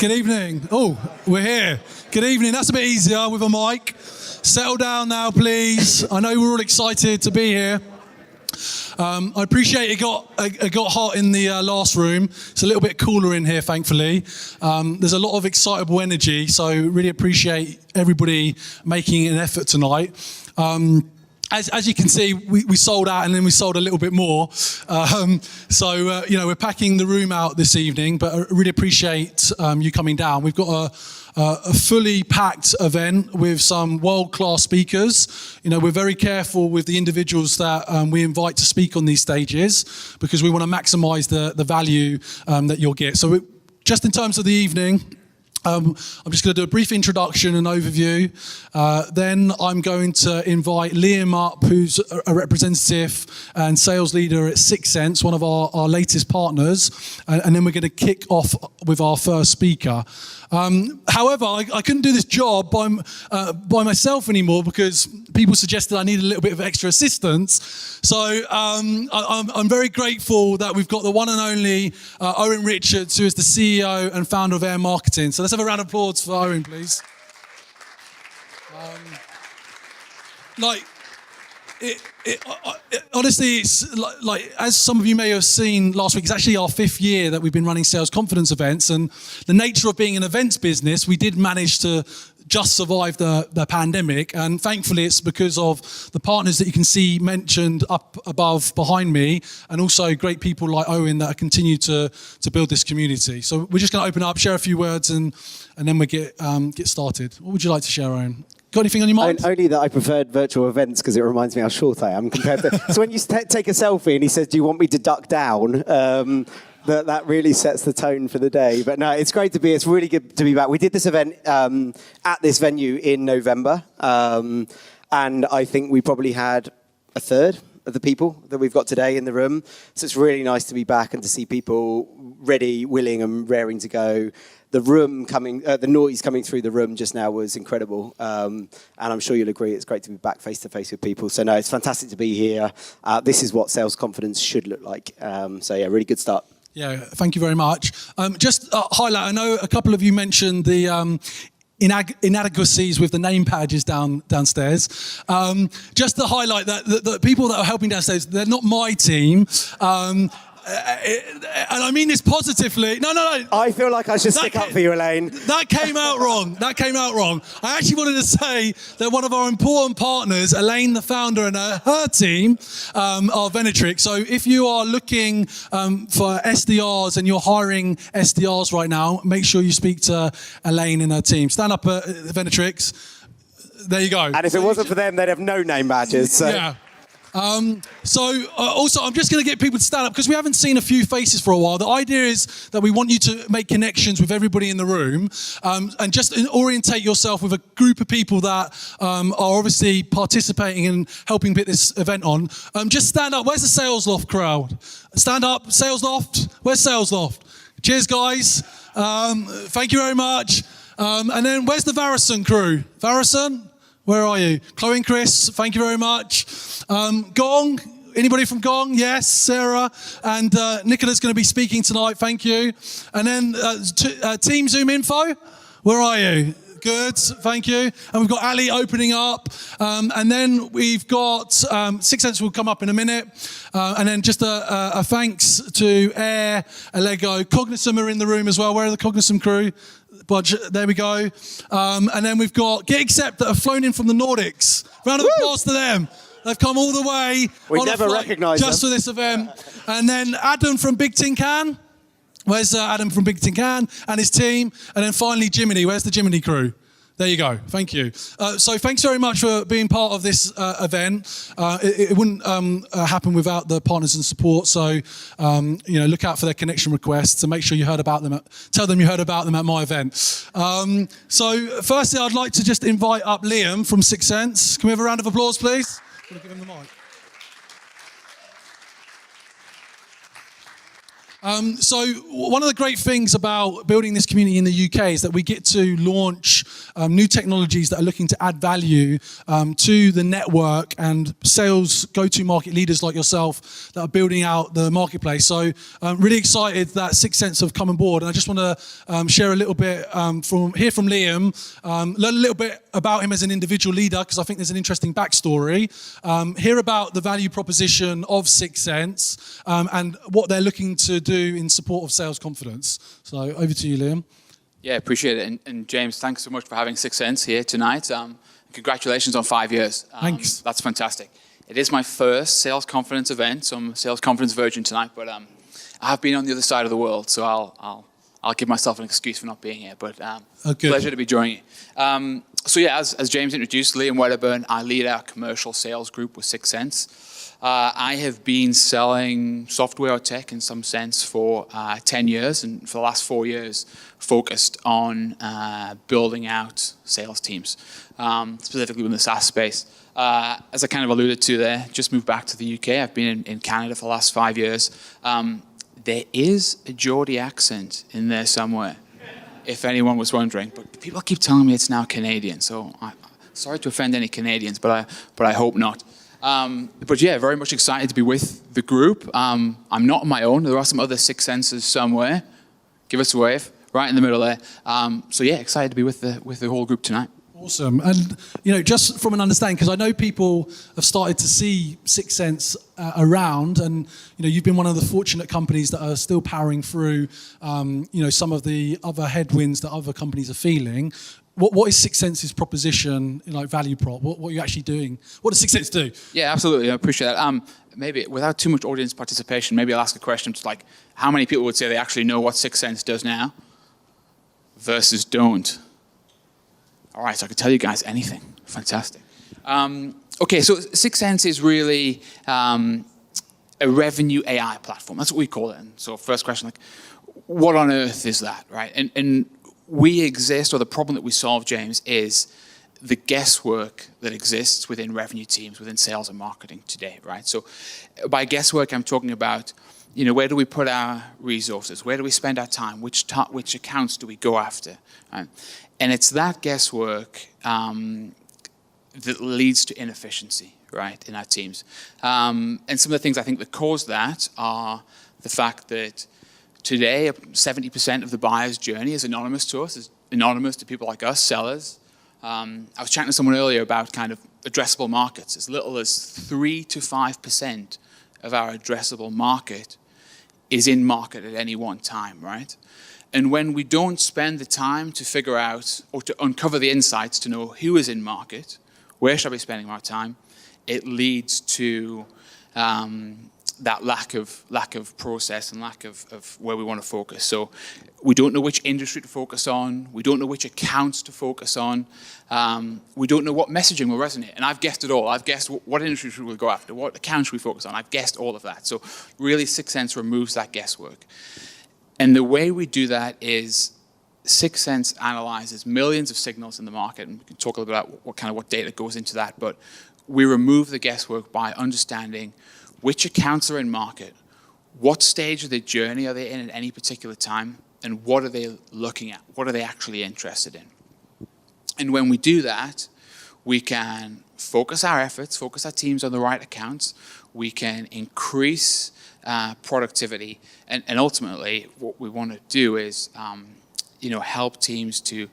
Good evening. Oh, we're here. Good evening. That's a bit easier with a mic. Settle down now, please. I know we're all excited to be here. I appreciate it got hot in the last room. It's a little bit cooler in here, thankfully. There's a lot of excitable energy, so really appreciate everybody making an effort tonight. As you can see, we sold out and then we sold a little bit more. We're packing the room out this evening, but I really appreciate you coming down. We've got a fully packed event with some world-class speakers. We're very careful with the individuals that we invite to speak on these stages because we want to maximize the value that you'll get. So just in terms of the evening, I'm just going to do a brief introduction and overview. Then I'm going to invite Liam up, who's a representative and sales leader at Sept, one of our latest partners. And then we're going to kick off with our first speaker. However, I couldn't do this job by myself anymore because people suggested I need a little bit of extra assistance. So I'm very grateful that we've got the one and only Owen Richards, who is the CEO and founder of Air Marketing. So let's have a round of applause for Owen, please. Honestly, it's like as some of you may have seen last week, it's actually our 5th year that we've been running sales confidence events, and the nature of being an events business, we did manage to just survive the pandemic, and thankfully it's because of the partners that you can see mentioned up above behind me, and also great people like Owen that continue to build this community. So we're just going to open up, share a few words, and then we get started. What would you like to share, Owen? Got anything on your mind? Only that I preferred virtual events because it reminds me how short I am compared to... So when you take a selfie and he says, do you want me to duck down? That really sets the tone for the day. But no, it's great to be. It's really good to be back. We did this event at this venue in November. And I think we probably had a third of the people that we've got today in the room. So it's really nice to be back and to see people ready, willing and raring to go. The room the noise coming through the room just now was incredible. And I'm sure you'll agree it's great to be back face to face with people. So no, it's fantastic to be here. This is what sales confidence should look like. Really good start. Yeah, thank you very much. Just highlight, I know a couple of you mentioned the inadequacies with the name badges downstairs. Just to highlight that the people that are helping downstairs, they're not my team. And I mean this positively. No. I feel like I should stick up for you, Elaine. That came out wrong. I actually wanted to say that one of our important partners, Elaine, the founder, and her team are Venetrix. So if you are looking for SDRs and you're hiring SDRs right now, make sure you speak to Elaine and her team. Stand up at Venetrix. There you go. And if it wasn't for them, they'd have no name badges. So. Yeah. Also, I'm just going to get people to stand up because we haven't seen a few faces for a while. The idea is that we want you to make connections with everybody in the room and just orientate yourself with a group of people that are obviously participating and helping put this event on. Just stand up. Where's the Sales Loft crowd? Stand up. Sales Loft. Where's Sales Loft? Cheers, guys. Thank you very much. And then where's the Varison crew? Varison? Where are you? Chloe and Chris, thank you very much. Gong, anybody from Gong? Yes, Sarah. And Nicola's going to be speaking tonight, thank you. And then Team ZoomInfo, where are you? Good, thank you. And we've got Ali opening up. And then we've got Sept will come up in a minute. And then just a thanks to Air, Allego. Cognizant are in the room as well. Where are the Cognizant crew? There we go. And then we've got Sept that have flown in from the Nordics. Round of applause to them. They've come all the way. We never recognise them. Just for this event. And then Adam from Big Tin Can. Where's Adam from Big Tin Can and his team? And then finally Jiminy. Where's the Jiminy crew? There you go. Thank you. So thanks very much for being part of this event. It wouldn't happen without the partners and support. So look out for their connection requests and make sure you heard about them. Tell them you heard about them at my event. So firstly, I'd like to just invite up Liam from Sept. Can we have a round of applause, please? I'm going to give him the mic. So one of the great things about building this community in the UK is that we get to launch new technologies that are looking to add value to the network and sales go-to-market leaders like yourself that are building out the marketplace. So I'm really excited that Sixth Sense have come on board, and I just want to share a little bit from Liam, learn a little bit about him as an individual leader, because I think there's an interesting backstory, hear about the value proposition of Sixth Sense and what they're looking to do in support of sales confidence. So over to you, Liam. Yeah, appreciate it. And James, thanks so much for having Sixth Sense here tonight. Congratulations on 5 years. Thanks. That's fantastic. It is my first sales confidence event, so I'm a sales confidence virgin tonight, but I have been on the other side of the world, so I'll give myself an excuse for not being here, but pleasure to be joining you. So yeah, as James introduced, Liam Wedderburn, I lead our commercial sales group with Sixth Sense. I have been selling software or tech in some sense for 10 years, and for the last 4 years focused on building out sales teams, specifically within the SaaS space. As I kind of alluded to there, just moved back to the UK. I've been in Canada for the last 5 years. There is a Geordie accent in there somewhere, if anyone was wondering. But people keep telling me it's now Canadian, so sorry to offend any Canadians, but I hope not. But yeah, very much excited to be with the group. I'm not on my own. There are some other Sixth Senses somewhere. Give us a wave, right in the middle there. So yeah, excited to be with the whole group tonight. Awesome. And, just from an understanding, because I know people have started to see Sixth Sense around, and, you've been one of the fortunate companies that are still powering through, some of the other headwinds that other companies are feeling. What is Sixth Sense's proposition, like value prop? What are you actually doing? What does Sixth Sense do? Yeah, absolutely. I appreciate that. Maybe without too much audience participation, maybe I'll ask a question just like, how many people would say they actually know what Sixth Sense does now versus don't? All right, so I can tell you guys anything. Fantastic. Okay, so Sixth Sense is really a revenue AI platform. That's what we call it. And so first question, like, what on earth is that, right? And we exist, or the problem that we solve, James, is the guesswork that exists within revenue teams, within sales and marketing today, right? So by guesswork, I'm talking about, where do we put our resources? Where do we spend our time? Which accounts do we go after? Right? And it's that guesswork that leads to inefficiency, right, in our teams. And some of the things I think that cause that are the fact that today, 70% of the buyer's journey is anonymous to us, is anonymous to people like us, sellers. I was chatting to someone earlier about kind of addressable markets. As little as 3 to 5% of our addressable market is in market at any one time, right? And when we don't spend the time to figure out or to uncover the insights to know who is in market, where should I be spending my time, it leads to that lack of process and lack of where we want to focus. So we don't know which industry to focus on. We don't know which accounts to focus on. We don't know what messaging will resonate. And I've guessed it all. I've guessed what industry should we go after, what accounts should we focus on. I've guessed all of that. So really, Sixth Sense removes that guesswork. And the way we do that is Sixth Sense analyzes millions of signals in the market, and we can talk a little bit about what data goes into that, but we remove the guesswork by understanding which accounts are in market, what stage of their journey are they in at any particular time, and what are they looking at, what are they actually interested in. And when we do that, we can focus our efforts, focus our teams on the right accounts, we can increase productivity, and ultimately what we want to do is help teams to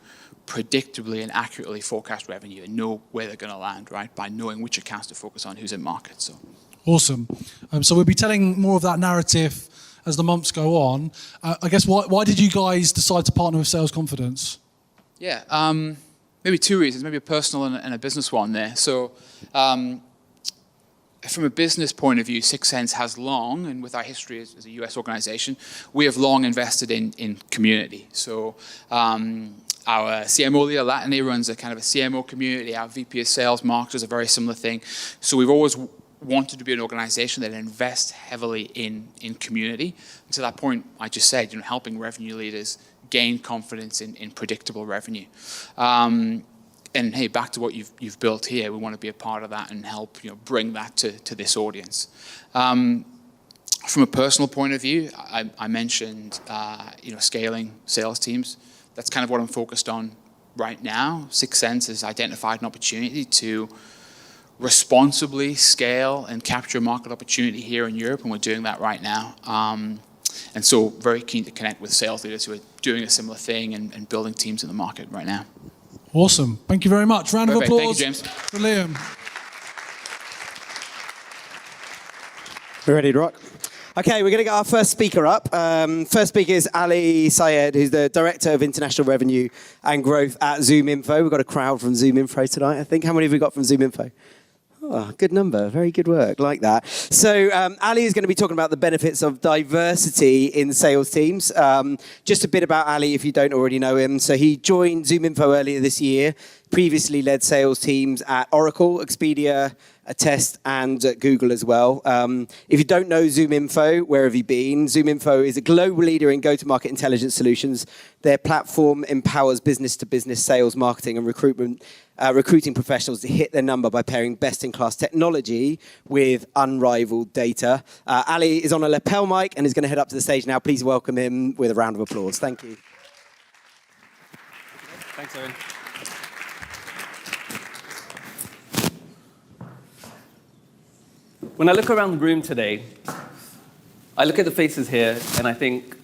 predictably and accurately forecast revenue and know where they're going to land, right, by knowing which accounts to focus on, who's in market. So awesome. So we'll be telling more of that narrative as the months go on. I guess why did you guys decide to partner with Sales Confidence? Yeah, maybe two reasons, maybe a personal and a business one there. So from a business point of view, Sixth Sense has long, and with our history as a US organization, we have long invested in community. So our CMO leader, Latany, runs a kind of a CMO community. Our VP of Sales, Mark, does a very similar thing. So we've always wanted to be an organization that invests heavily in community. And to that point, I just said, helping revenue leaders gain confidence in predictable revenue. And hey, back to what you've built here, we want to be a part of that and help bring that to this audience. From a personal point of view, I mentioned scaling sales teams. That's kind of what I'm focused on right now. Sixth Sense has identified an opportunity to responsibly scale and capture market opportunity here in Europe, and we're doing that right now. And so very keen to connect with sales leaders who are doing a similar thing and building teams in the market right now. Awesome. Thank you very much. Round of applause. Thank you, James. For Liam. We're ready to rock. Okay, we're going to get our first speaker up. First speaker is Ali Syed, who's the Director of International Revenue and Growth at ZoomInfo. We've got a crowd from ZoomInfo tonight, I think. How many have we got from ZoomInfo? Oh, good number. Very good work. Like that. So Ali is going to be talking about the benefits of diversity in sales teams. Just a bit about Ali if you don't already know him. So he joined ZoomInfo earlier this year, previously led sales teams at Oracle, Expedia, Attest, and at Google as well. If you don't know ZoomInfo, where have you been? ZoomInfo is a global leader in go-to-market intelligence solutions. Their platform empowers business-to-business sales, marketing, and recruiting professionals to hit their number by pairing best-in-class technology with unrivaled data. Ali is on a lapel mic and is going to head up to the stage now. Please welcome him with a round of applause. Thank you. Thanks, Owen. When I look around the room today, I look at the faces here and I think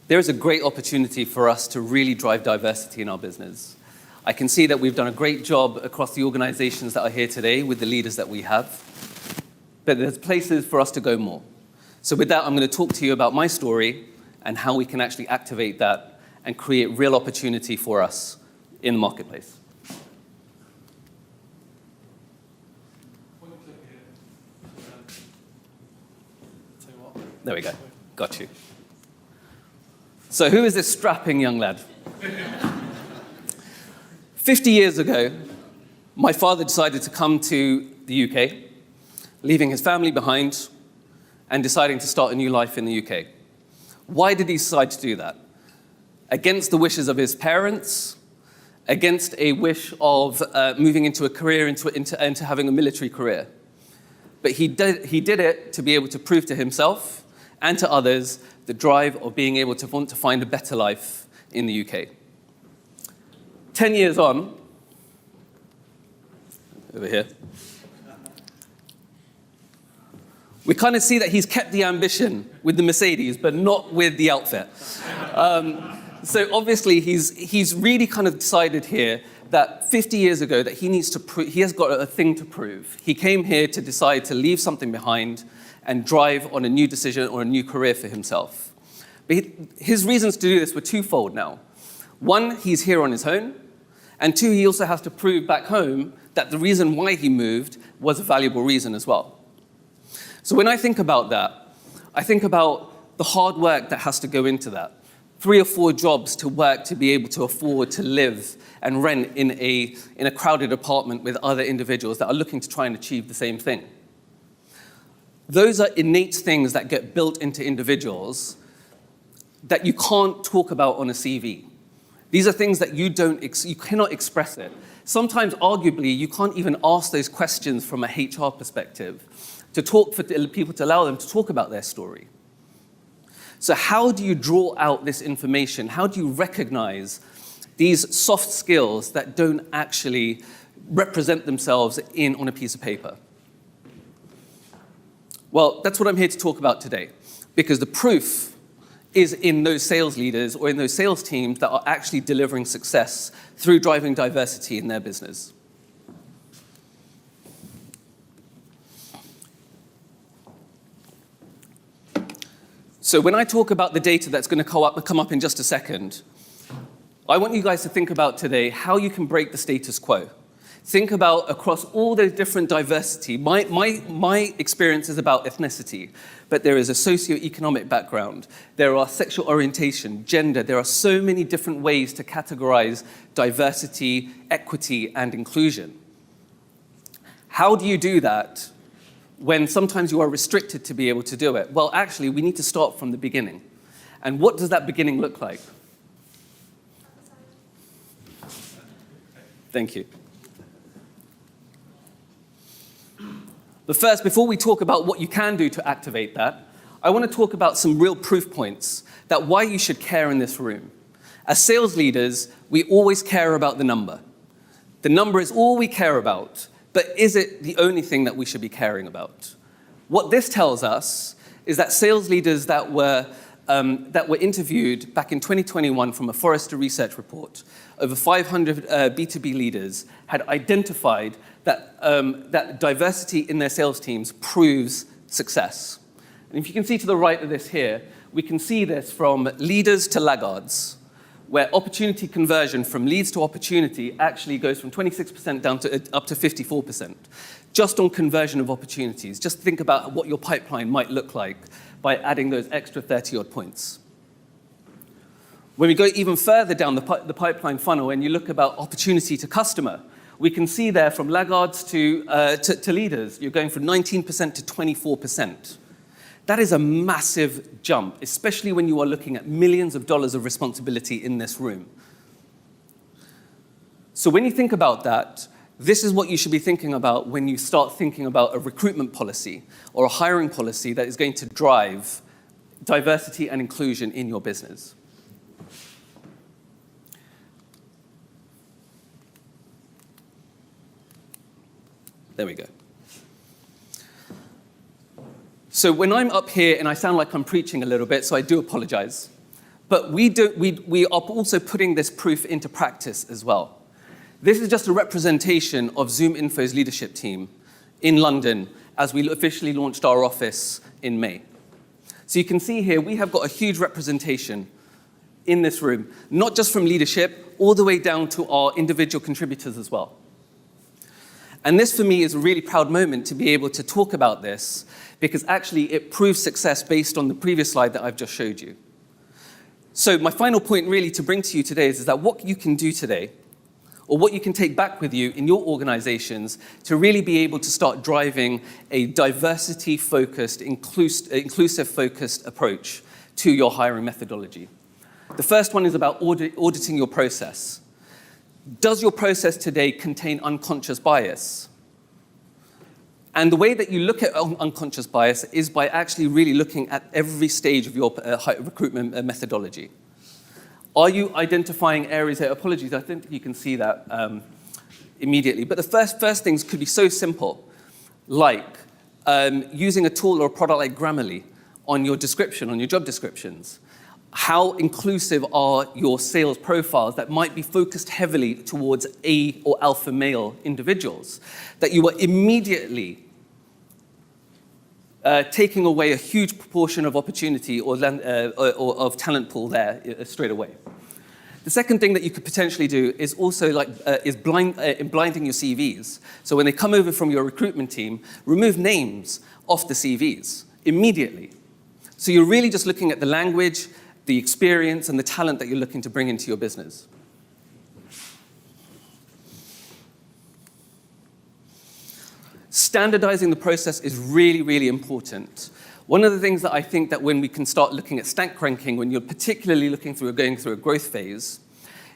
there is a great opportunity for us to really drive diversity in our business. I can see that we've done a great job across the organizations that are here today with the leaders that we have, but there's places for us to go more. So with that, I'm going to talk to you about my story and how we can actually activate that and create real opportunity for us in the marketplace. There we go. Got you. So who is this strapping young lad? 50 years ago, my father decided to come to the UK, leaving his family behind and deciding to start a new life in the UK. Why did he decide to do that? Against the wishes of his parents, against a wish of moving into a career, into having a military career. But he did it to be able to prove to himself and to others the drive of being able to want to find a better life in the UK. 10 years on, over here, we kind of see that he's kept the ambition with the Mercedes, but not with the outfit. So obviously he's really kind of decided here that 50 years ago that he has got a thing to prove. He came here to decide to leave something behind and drive on a new decision or a new career for himself. But his reasons to do this were twofold now. One, he's here on his own, and two, he also has to prove back home that the reason why he moved was a valuable reason as well. So when I think about that, I think about the hard work that has to go into that. 3 or 4 jobs to work to be able to afford to live and rent in a crowded apartment with other individuals that are looking to try and achieve the same thing. Those are innate things that get built into individuals that you can't talk about on a CV. These are things that you cannot express it. Sometimes, arguably, you can't even ask those questions from a HR perspective to talk for people to allow them to talk about their story. So how do you draw out this information? How do you recognize these soft skills that don't actually represent themselves on a piece of paper? Well, that's what I'm here to talk about today, because the proof is in those sales leaders or in those sales teams that are actually delivering success through driving diversity in their business. So when I talk about the data that's going to come up in just a second, I want you guys to think about today how you can break the status quo. Think about across all those different diversity. My experience is about ethnicity, but there is a socioeconomic background. There are sexual orientation, gender. There are so many different ways to categorize diversity, equity, and inclusion. How do you do that when sometimes you are restricted to be able to do it? Well, actually, we need to start from the beginning. And what does that beginning look like? Thank you. But first, before we talk about what you can do to activate that, I want to talk about some real proof points that why you should care in this room. As sales leaders, we always care about the number. The number is all we care about, but is it the only thing that we should be caring about? What this tells us is that sales leaders that were interviewed back in 2021 from a Forrester research report, over 500 B2B leaders had identified that, that diversity in their sales teams proves success. And if you can see to the right of this here, we can see this from leaders to laggards, where opportunity conversion from leads to opportunity actually goes from 26% down to up to 54%. Just on conversion of opportunities. Just think about what your pipeline might look like by adding those extra 30-odd points. When we go even further down the pipeline funnel and you look about opportunity to customer, we can see there from laggards to leaders, you're going from 19% to 24%. That is a massive jump, especially when you are looking at millions of dollars of responsibility in this room. So when you think about that, this is what you should be thinking about when you start thinking about a recruitment policy or a hiring policy that is going to drive diversity and inclusion in your business. There we go. So when I'm up here and I sound like I'm preaching a little bit, so I do apologize. But we are also putting this proof into practice as well. This is just a representation of ZoomInfo's leadership team in London as we officially launched our office in May. So you can see here, we have got a huge representation in this room, not just from leadership, all the way down to our individual contributors as well. And this, for me, is a really proud moment to be able to talk about this, because actually it proves success based on the previous slide that I've just showed you. So my final point really to bring to you today is that what you can do today, or what you can take back with you in your organizations to really be able to start driving a diversity-focused, inclusive-focused approach to your hiring methodology. The first one is about auditing your process. Does your process today contain unconscious bias? And the way that you look at unconscious bias is by actually really looking at every stage of your recruitment methodology. Are you identifying areas there? Apologies, I think you can see that immediately. But the first things could be so simple, like using a tool or a product like Grammarly on your description, on your job descriptions. How inclusive are your sales profiles that might be focused heavily towards A or alpha male individuals? That you are immediately taking away a huge proportion of opportunity or of talent pool there straight away. The second thing that you could potentially do is also blinding your CVs. So when they come over from your recruitment team, remove names off the CVs immediately. So you're really just looking at the language, the experience, and the talent that you're looking to bring into your business. Standardizing the process is really, really important. One of the things that I think that when we can start looking at stack ranking, when you're particularly going through a growth phase,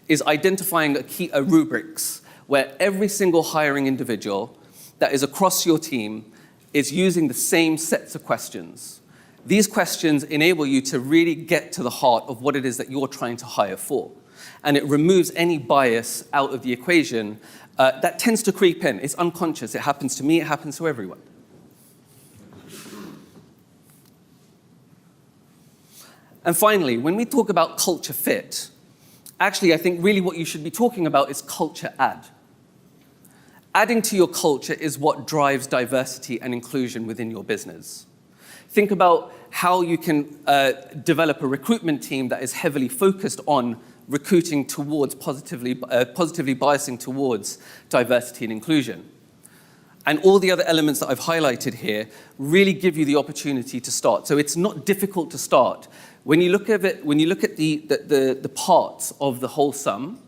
is identifying a rubrics where every single hiring individual that is across your team is using the same sets of questions. These questions enable you to really get to the heart of what it is that you're trying to hire for. And it removes any bias out of the equation that tends to creep in. It's unconscious. It happens to me. It happens to everyone. And finally, when we talk about culture fit, actually, I think really what you should be talking about is culture add. Adding to your culture is what drives diversity and inclusion within your business. Think about how you can develop a recruitment team that is heavily focused on recruiting towards positively biasing towards diversity and inclusion. And all the other elements that I've highlighted here really give you the opportunity to start. So it's not difficult to start. When you look at it, when you look at the parts of the whole sum,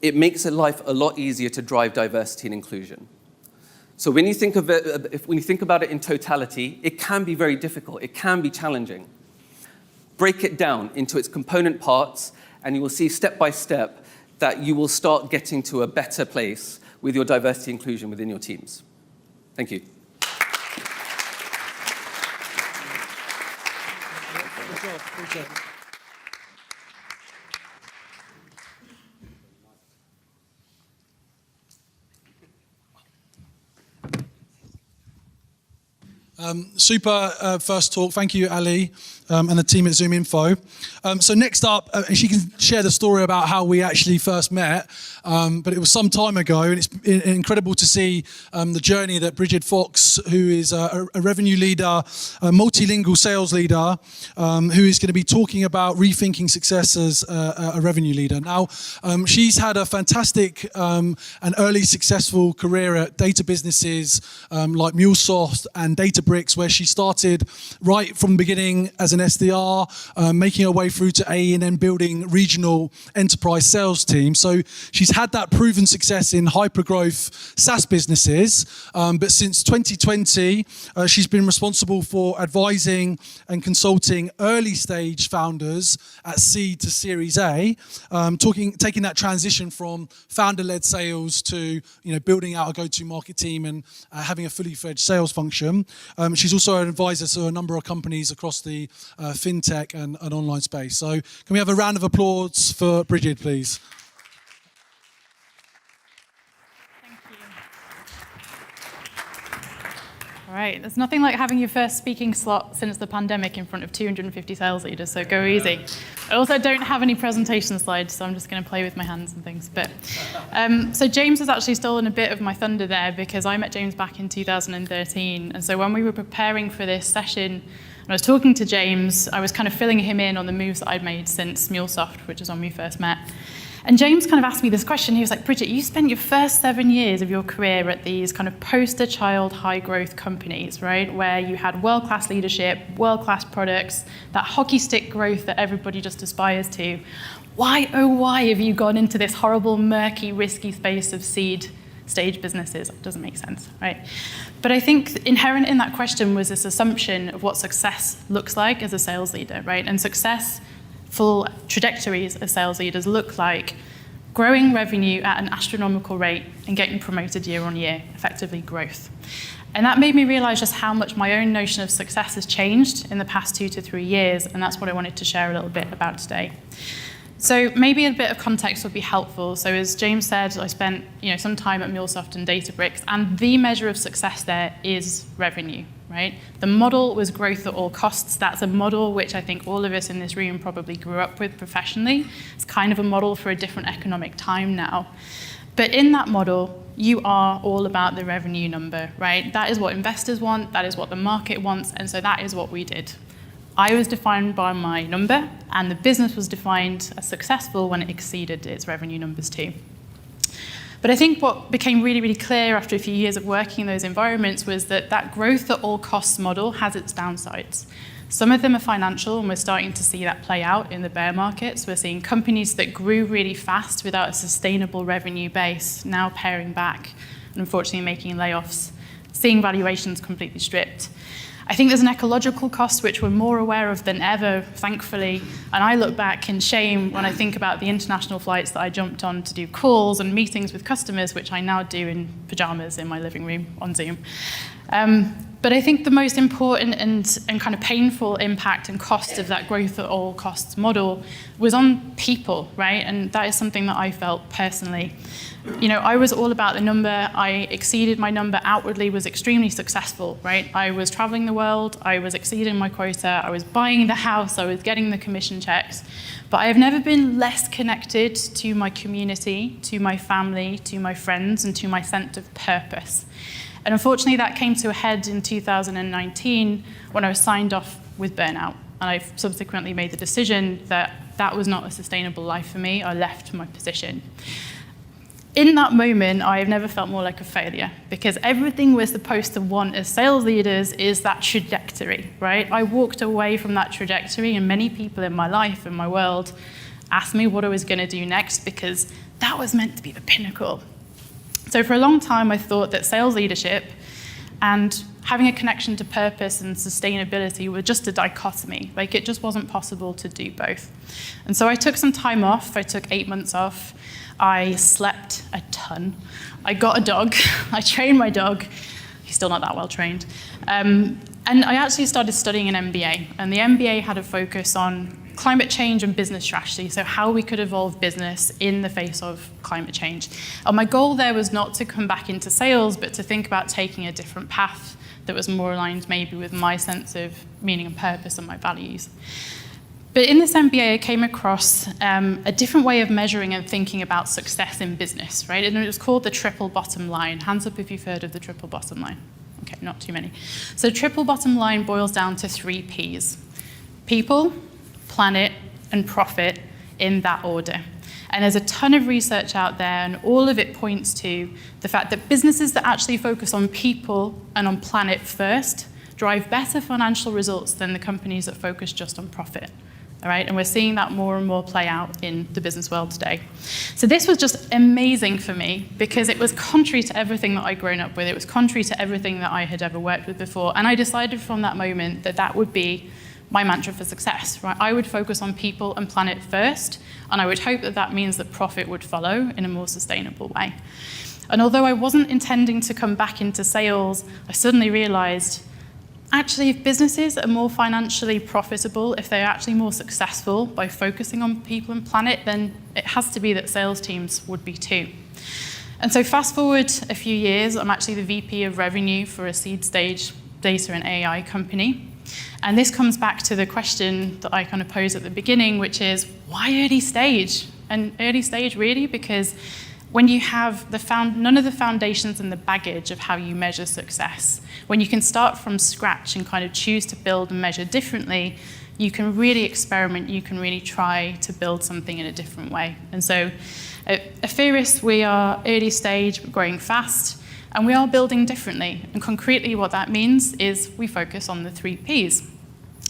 it makes life a lot easier to drive diversity and inclusion. So when you think of it, when you think about it in totality, it can be very difficult. It can be challenging. Break it down into its component parts, and you will see step by step that you will start getting to a better place with your diversity inclusion within your teams. Thank you. job. Appreciate it. Super first talk. Thank you, Ali, and the team at ZoomInfo. So next up, she can share the story about how we actually first met, but it was some time ago, and it's incredible to see the journey that Brigid Fox, who is a revenue leader, a multilingual sales leader, who is going to be talking about rethinking success as a revenue leader. Now, she's had a fantastic and early successful career at data businesses like MuleSoft and Databricks, where she started right from the beginning as an SDR, making her way through to AE and then building regional enterprise sales teams. So she's had that proven success in hyper-growth SaaS businesses, but since 2020, she's been responsible for advising and consulting early-stage founders at seed to Series A, taking that transition from founder-led sales to building out a go-to-market team and having a fully-fledged sales function. She's also an advisor to a number of companies across the fintech and online space. So can we have a round of applause for Brigid, please? Thank you. All right, there's nothing like having your first speaking slot since the pandemic in front of 250 sales leaders, so go easy. I also don't have any presentation slides, so I'm just going to play with my hands and things. But so James has actually stolen a bit of my thunder there, because I met James back in 2013. And so when we were preparing for this session, and I was talking to James, I was kind of filling him in on the moves that I'd made since MuleSoft, which is when we first met. And James kind of asked me this question. He was like, Brigid, you spent your first 7 years of your career at these kind of poster child high growth companies, right? Where you had world-class leadership, world-class products, that hockey stick growth that everybody just aspires to. Why, oh why have you gone into this horrible, murky, risky space of seed stage businesses? It doesn't make sense, right? But I think inherent in that question was this assumption of what success looks like as a sales leader, right? And successful trajectories as sales leaders look like growing revenue at an astronomical rate and getting promoted year on year, effectively growth. And that made me realize just how much my own notion of success has changed in the past 2 to 3 years, and that's what I wanted to share a little bit about today. So maybe a bit of context would be helpful. So as James said, I spent some time at MuleSoft and Databricks, and the measure of success there is revenue, right? The model was growth at all costs. That's a model which I think all of us in this room probably grew up with professionally. It's kind of a model for a different economic time now. But in that model, you are all about the revenue number, right? That is what investors want, that is what the market wants, and so that is what we did. I was defined by my number, and the business was defined as successful when it exceeded its revenue numbers too. But I think what became really, really clear after a few years of working in those environments was that that growth at all costs model has its downsides. Some of them are financial, and we're starting to see that play out in the bear markets. We're seeing companies that grew really fast without a sustainable revenue base now paring back and unfortunately making layoffs, seeing valuations completely stripped. I think there's an ecological cost which we're more aware of than ever, thankfully, and I look back in shame when I think about the international flights that I jumped on to do calls and meetings with customers, which I now do in pajamas in my living room on Zoom. But I think the most important and kind of painful impact and cost of that growth at all costs model was on people, right? And that is something that I felt personally. I was all about the number. I exceeded my number outwardly, was extremely successful, right? I was traveling the world. I was exceeding my quota. I was buying the house. I was getting the commission checks. But I have never been less connected to my community, to my family, to my friends, and to my sense of purpose. And unfortunately, that came to a head in 2019 when I was signed off with burnout. And I subsequently made the decision that that was not a sustainable life for me. I left my position. In that moment, I have never felt more like a failure, because everything we're supposed to want as sales leaders is that trajectory, right? I walked away from that trajectory, and many people in my life and my world asked me what I was going to do next, because that was meant to be the pinnacle. So for a long time, I thought that sales leadership and having a connection to purpose and sustainability were just a dichotomy. Like, it just wasn't possible to do both. And so I took some time off. I took 8 months off. I slept a ton. I got a dog. I trained my dog. He's still not that well trained. And I actually started studying an MBA, and the MBA had a focus on climate change and business strategy, so how we could evolve business in the face of climate change. And my goal there was not to come back into sales, but to think about taking a different path that was more aligned maybe with my sense of meaning and purpose and my values. But in this MBA, I came across a different way of measuring and thinking about success in business, right? And it was called the triple bottom line. Hands up if you've heard of the triple bottom line. Okay, not too many. So triple bottom line boils down to 3 Ps. People, planet, and profit, in that order. And there's a ton of research out there, and all of it points to the fact that businesses that actually focus on people and on planet first drive better financial results than the companies that focus just on profit. All right, and we're seeing that more and more play out in the business world today. So this was just amazing for me because it was contrary to everything that I'd grown up with. It was contrary to everything that I had ever worked with before. And I decided from that moment that that would be my mantra for success, right? I would focus on people and planet first, and I would hope that that means that profit would follow in a more sustainable way. And although I wasn't intending to come back into sales, I suddenly realized, actually, if businesses are more financially profitable, if they're actually more successful by focusing on people and planet, then it has to be that sales teams would be too. And so fast forward a few years, I'm actually the VP of revenue for a seed stage data and AI company. And this comes back to the question that I kind of posed at the beginning, which is, why early stage? And early stage really because when you have none of the foundations and the baggage of how you measure success, when you can start from scratch and kind of choose to build and measure differently, you can really experiment, you can really try to build something in a different way. And so at Apheris, we are early stage, growing fast, and we are building differently. And concretely what that means is we focus on the 3 Ps.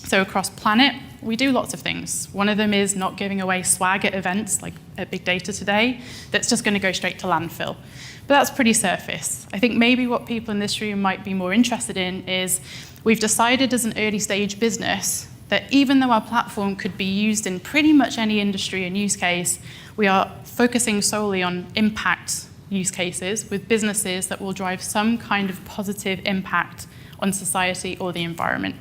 So across planet, we do lots of things. One of them is not giving away swag at events like at Big Data today. That's just going to go straight to landfill. But that's pretty surface. I think maybe what people in this room might be more interested in is we've decided as an early stage business that even though our platform could be used in pretty much any industry and use case, we are focusing solely on impact use cases with businesses that will drive some kind of positive impact on society or the environment.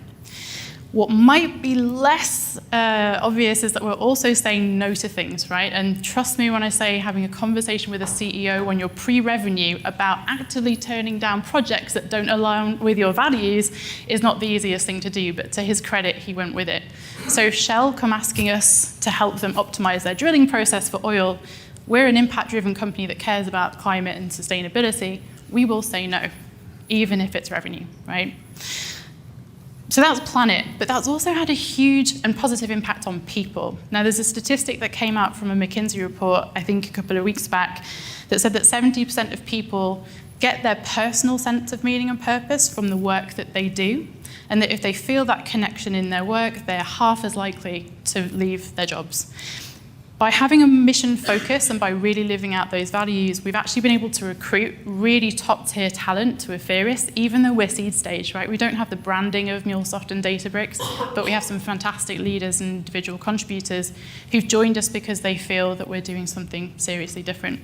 What might be less obvious is that we're also saying no to things, right? And trust me when I say having a conversation with a CEO when you're pre-revenue about actively turning down projects that don't align with your values is not the easiest thing to do, but to his credit, he went with it. So if Shell come asking us to help them optimize their drilling process for oil, we're an impact-driven company that cares about climate and sustainability, we will say no, even if it's revenue, right? So that's planet, but that's also had a huge and positive impact on people. Now, there's a statistic that came out from a McKinsey report, I think a couple of weeks back, that said that 70% of people get their personal sense of meaning and purpose from the work that they do, and that if they feel that connection in their work, they're half as likely to leave their jobs. By having a mission focus and by really living out those values, we've actually been able to recruit really top-tier talent to Apheris, even though we're seed stage, right? We don't have the branding of MuleSoft and Databricks, but we have some fantastic leaders and individual contributors who've joined us because they feel that we're doing something seriously different.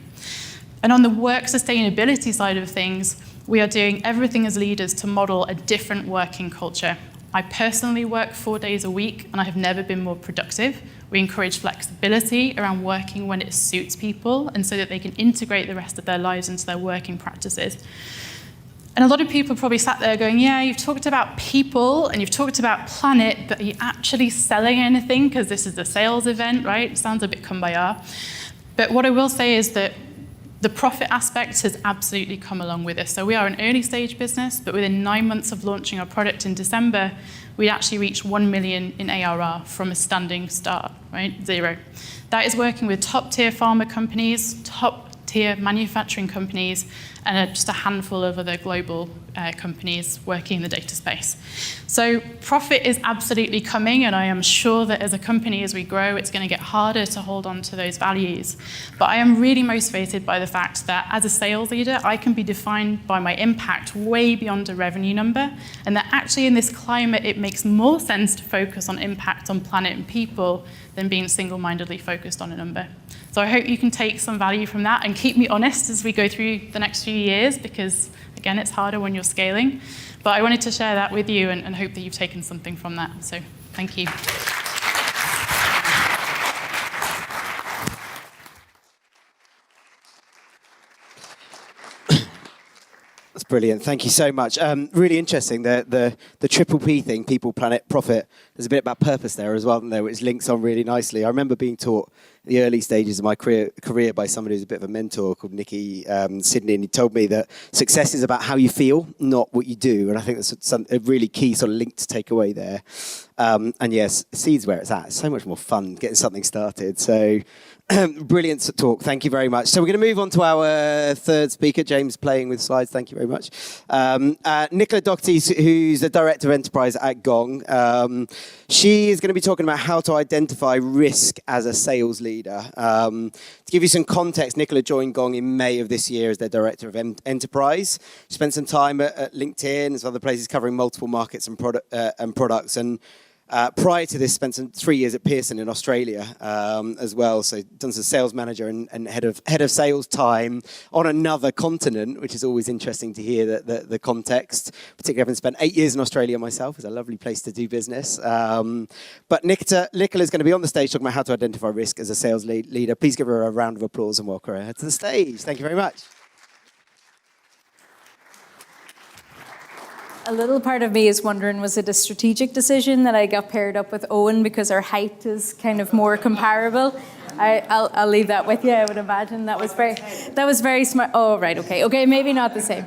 And on the work sustainability side of things, we are doing everything as leaders to model a different working culture. I personally work 4 days a week, and I have never been more productive. We encourage flexibility around working when it suits people, and so that they can integrate the rest of their lives into their working practices. And a lot of people probably sat there going, yeah, you've talked about people, and you've talked about planet, but are you actually selling anything? Because this is a sales event, right? It sounds a bit kumbaya. But what I will say is that the profit aspect has absolutely come along with us. So we are an early stage business, but within 9 months of launching our product in December, we actually reached 1 million in ARR from a standing start, right? 0. That is working with top tier pharma companies, top tier manufacturing companies, and just a handful of other global companies working in the data space. So profit is absolutely coming, and I am sure that as a company, as we grow, it's going to get harder to hold on to those values. But I am really motivated by the fact that as a sales leader, I can be defined by my impact way beyond a revenue number, and that actually in this climate, it makes more sense to focus on impact on planet and people than being single-mindedly focused on a number. So I hope you can take some value from that and keep me honest as we go through the next few years, because again, again, it's harder when you're scaling. But I wanted to share that with you and hope that you've taken something from that. So thank you. That's brilliant. Thank you so much. Really interesting. The triple P thing, people, planet, profit. There's a bit about purpose there as well, isn't there, which links on really nicely. I remember being taught in the early stages of my career by somebody who's a bit of a mentor called Nicky Sidney, and he told me that success is about how you feel, not what you do. And I think that's a really key sort of link to take away there. And yes, seeds where it's at. It's so much more fun getting something started. So brilliant talk. Thank you very much. So we're going to move on to our third speaker, James, playing with slides. Thank you very much. Nicola Doherty, who's the Director of Enterprise at Gong. She is going to be talking about how to identify risk as a sales leader. To give you some context, Nicola joined Gong in May of this year as their Director of Enterprise. She spent some time at LinkedIn and some other places covering multiple markets and products. And prior to this, spent 3 years at Pearson in Australia as well. So done some sales manager and head of sales time on another continent, which is always interesting to hear the context. Particularly having spent 8 years in Australia myself, it's a lovely place to do business. But Nicola is going to be on the stage talking about how to identify risk as a sales leader. Please give her a round of applause and welcome her to the stage. Thank you very much. A little part of me is wondering, was it a strategic decision that I got paired up with Owen because our height is kind of more comparable? I'll leave that with you. I would imagine that was very smart. Oh, right, okay, maybe not the same.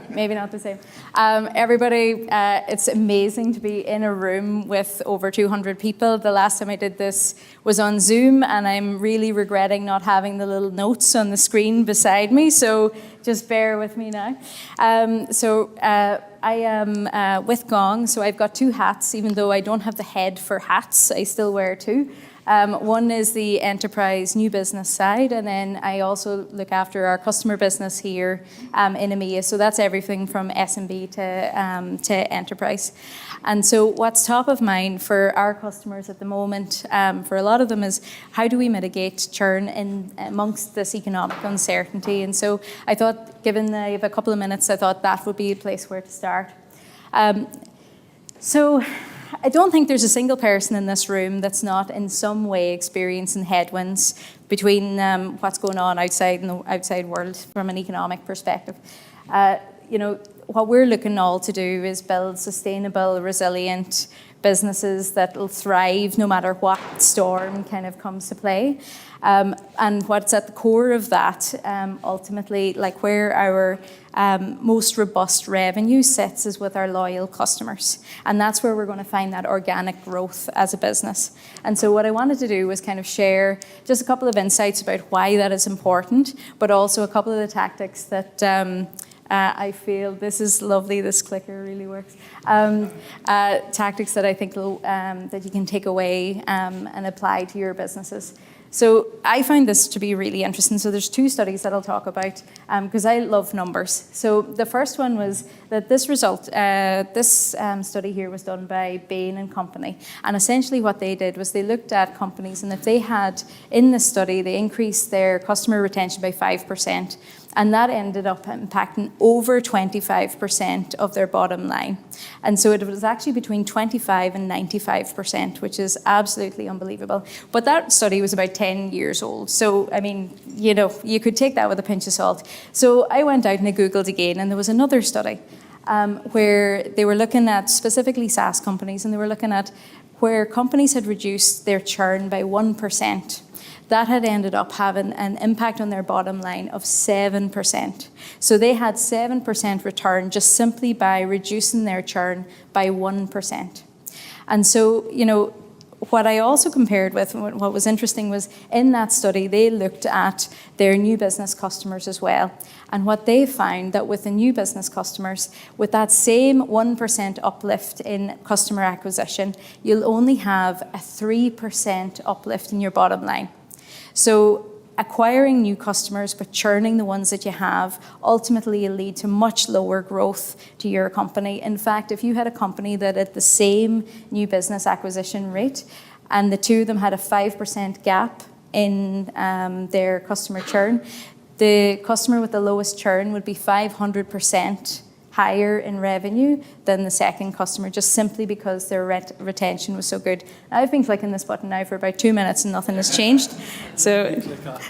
Everybody, it's amazing to be in a room with over 200 people. The last time I did this was on Zoom, and I'm really regretting not having the little notes on the screen beside me. So just bear with me now. I am with Gong, so I've got two hats. Even though I don't have the head for hats, I still wear two. One is the enterprise new business side, and then I also look after our customer business here in EMEA. So that's everything from SMB to enterprise. And so what's top of mind for our customers at the moment, for a lot of them, is how do we mitigate churn amongst this economic uncertainty? And so I thought, given I have a couple of minutes, I thought that would be a place where to start. So I don't think there's a single person in this room that's not in some way experiencing headwinds between what's going on outside in the outside world from an economic perspective. What we're looking all to do is build sustainable, resilient businesses that will thrive no matter what storm kind of comes to play. And what's at the core of that, ultimately, like where our most robust revenue sits is with our loyal customers. And that's where we're going to find that organic growth as a business. And so what I wanted to do was kind of share just a couple of insights about why that is important, but also a couple of the tactics that I feel, this is lovely, this clicker really works, tactics that I think that you can take away and apply to your businesses. So I find this to be really interesting. So there's two studies that I'll talk about because I love numbers. So the first one was that this study here was done by Bain & Company. And essentially what they did was they looked at companies, and if they had, in this study, they increased their customer retention by 5%. And that ended up impacting over 25% of their bottom line. And so it was actually between 25 and 95%, which is absolutely unbelievable. But that study was about 10 years old. So, I mean, you could take that with a pinch of salt. So I went out and I Googled again, and there was another study where they were looking at specifically SaaS companies, and they were looking at where companies had reduced their churn by 1%. That had ended up having an impact on their bottom line of 7%. So they had 7% return just simply by reducing their churn by 1%. And so, what I also compared with, what was interesting was in that study, they looked at their new business customers as well. And what they found that with the new business customers, with that same 1% uplift in customer acquisition, you'll only have a 3% uplift in your bottom line. So acquiring new customers but churning the ones that you have ultimately will lead to much lower growth to your company. In fact, if you had a company that had the same new business acquisition rate and the two of them had a 5% gap in their customer churn, the customer with the lowest churn would be 500% higher in revenue than the second customer, just simply because their retention was so good. I've been clicking this button now for about 2 minutes and nothing has changed. So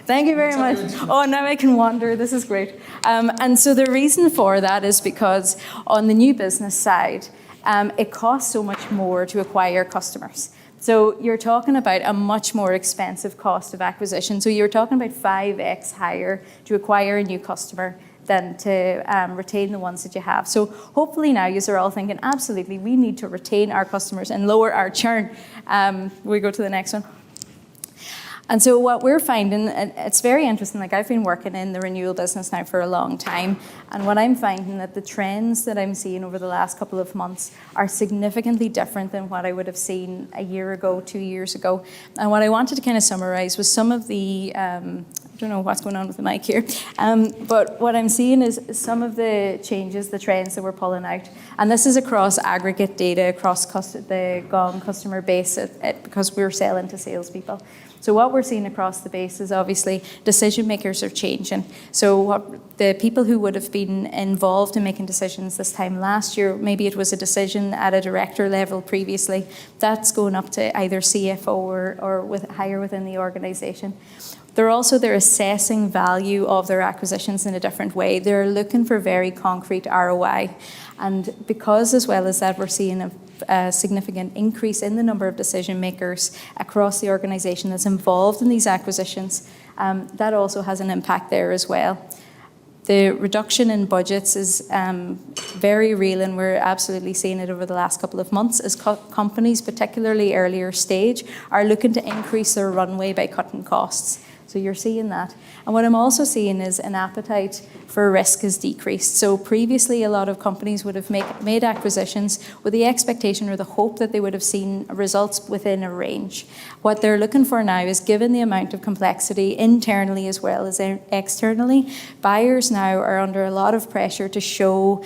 thank you very much. Oh, now I can wander. This is great. And so the reason for that is because on the new business side, it costs so much more to acquire customers. So you're talking about a much more expensive cost of acquisition. So you're talking about 5x higher to acquire a new customer than to retain the ones that you have. So hopefully now you are all thinking, absolutely, we need to retain our customers and lower our churn. We go to the next one. And so what we're finding, and it's very interesting, like I've been working in the renewal business now for a long time, and what I'm finding that the trends that I'm seeing over the last couple of months are significantly different than what I would have seen a year ago, 2 years ago. And what I wanted to kind of summarize was some of the, I don't know what's going on with the mic here, but what I'm seeing is some of the changes, the trends that we're pulling out. And this is across aggregate data, across the Gong customer base, because we're selling to salespeople. So what we're seeing across the base is obviously decision makers are changing. So what the people who would have been involved in making decisions this time last year, maybe it was a decision at a director level previously, that's going up to either CFO or higher within the organization. They're assessing value of their acquisitions in a different way. They're looking for very concrete ROI. And because as well as that, we're seeing a significant increase in the number of decision makers across the organization that's involved in these acquisitions, that also has an impact there as well. The reduction in budgets is very real, and we're absolutely seeing it over the last couple of months as companies, particularly earlier stage, are looking to increase their runway by cutting costs. So you're seeing that. And what I'm also seeing is an appetite for risk has decreased. So previously, a lot of companies would have made acquisitions with the expectation or the hope that they would have seen results within a range. What they're looking for now is, given the amount of complexity internally as well as externally, buyers now are under a lot of pressure to show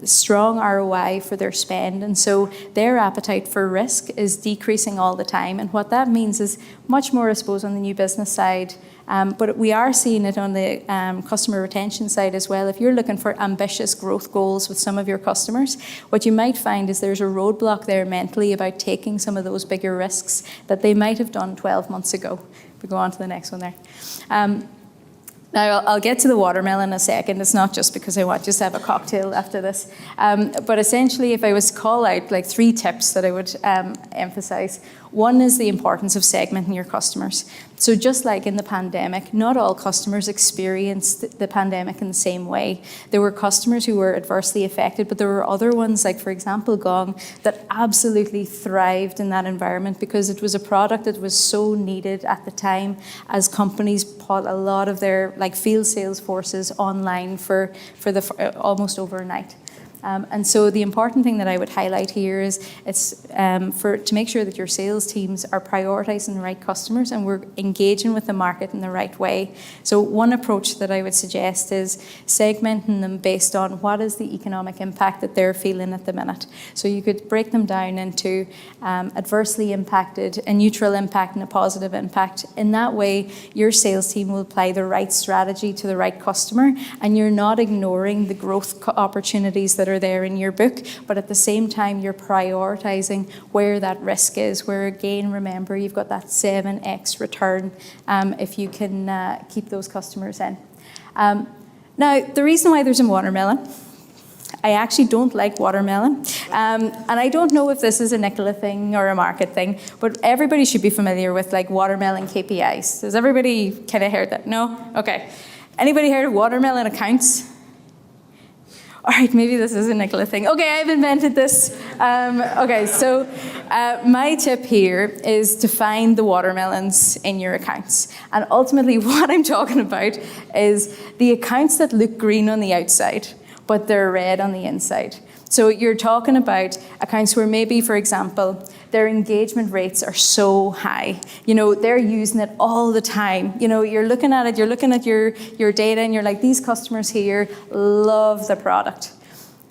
strong ROI for their spend. And so their appetite for risk is decreasing all the time. And what that means is much more, I suppose, on the new business side. But we are seeing it on the customer retention side as well. If you're looking for ambitious growth goals with some of your customers, what you might find is there's a roadblock there mentally about taking some of those bigger risks that they might have done 12 months ago. We go on to the next one there. Now, I'll get to the watermelon in a second. It's not just because I want just to have a cocktail after this. But essentially, if I was to call out like 3 tips that I would emphasize, one is the importance of segmenting your customers. So just like in the pandemic, not all customers experienced the pandemic in the same way. There were customers who were adversely affected, but there were other ones, like for example, Gong, that absolutely thrived in that environment because it was a product that was so needed at the time as companies put a lot of their field sales forces online for almost overnight. And so the important thing that I would highlight here is it's to make sure that your sales teams are prioritizing the right customers and we're engaging with the market in the right way. So one approach that I would suggest is segmenting them based on what is the economic impact that they're feeling at the minute. So you could break them down into adversely impacted, a neutral impact, and a positive impact. In that way, your sales team will apply the right strategy to the right customer, and you're not ignoring the growth opportunities that are there in your book, but at the same time you're prioritizing where that risk is, where again, remember, you've got that 7x return if you can keep those customers in. Now, the reason why there's a watermelon, I actually don't like watermelon, and I don't know if this is a Nicola thing or a market thing, but everybody should be familiar with watermelon KPIs. Has everybody kind of heard that? No? Okay. Anybody heard of watermelon accounts? All right, maybe this is a Nicola thing. Okay, I've invented this. Okay, so my tip here is to find the watermelons in your accounts. And ultimately what I'm talking about is the accounts that look green on the outside, but they're red on the inside. So you're talking about accounts where maybe, for example, their engagement rates are so high. They're using it all the time. You're looking at it, you're looking at your data, and you're like, these customers here love the product.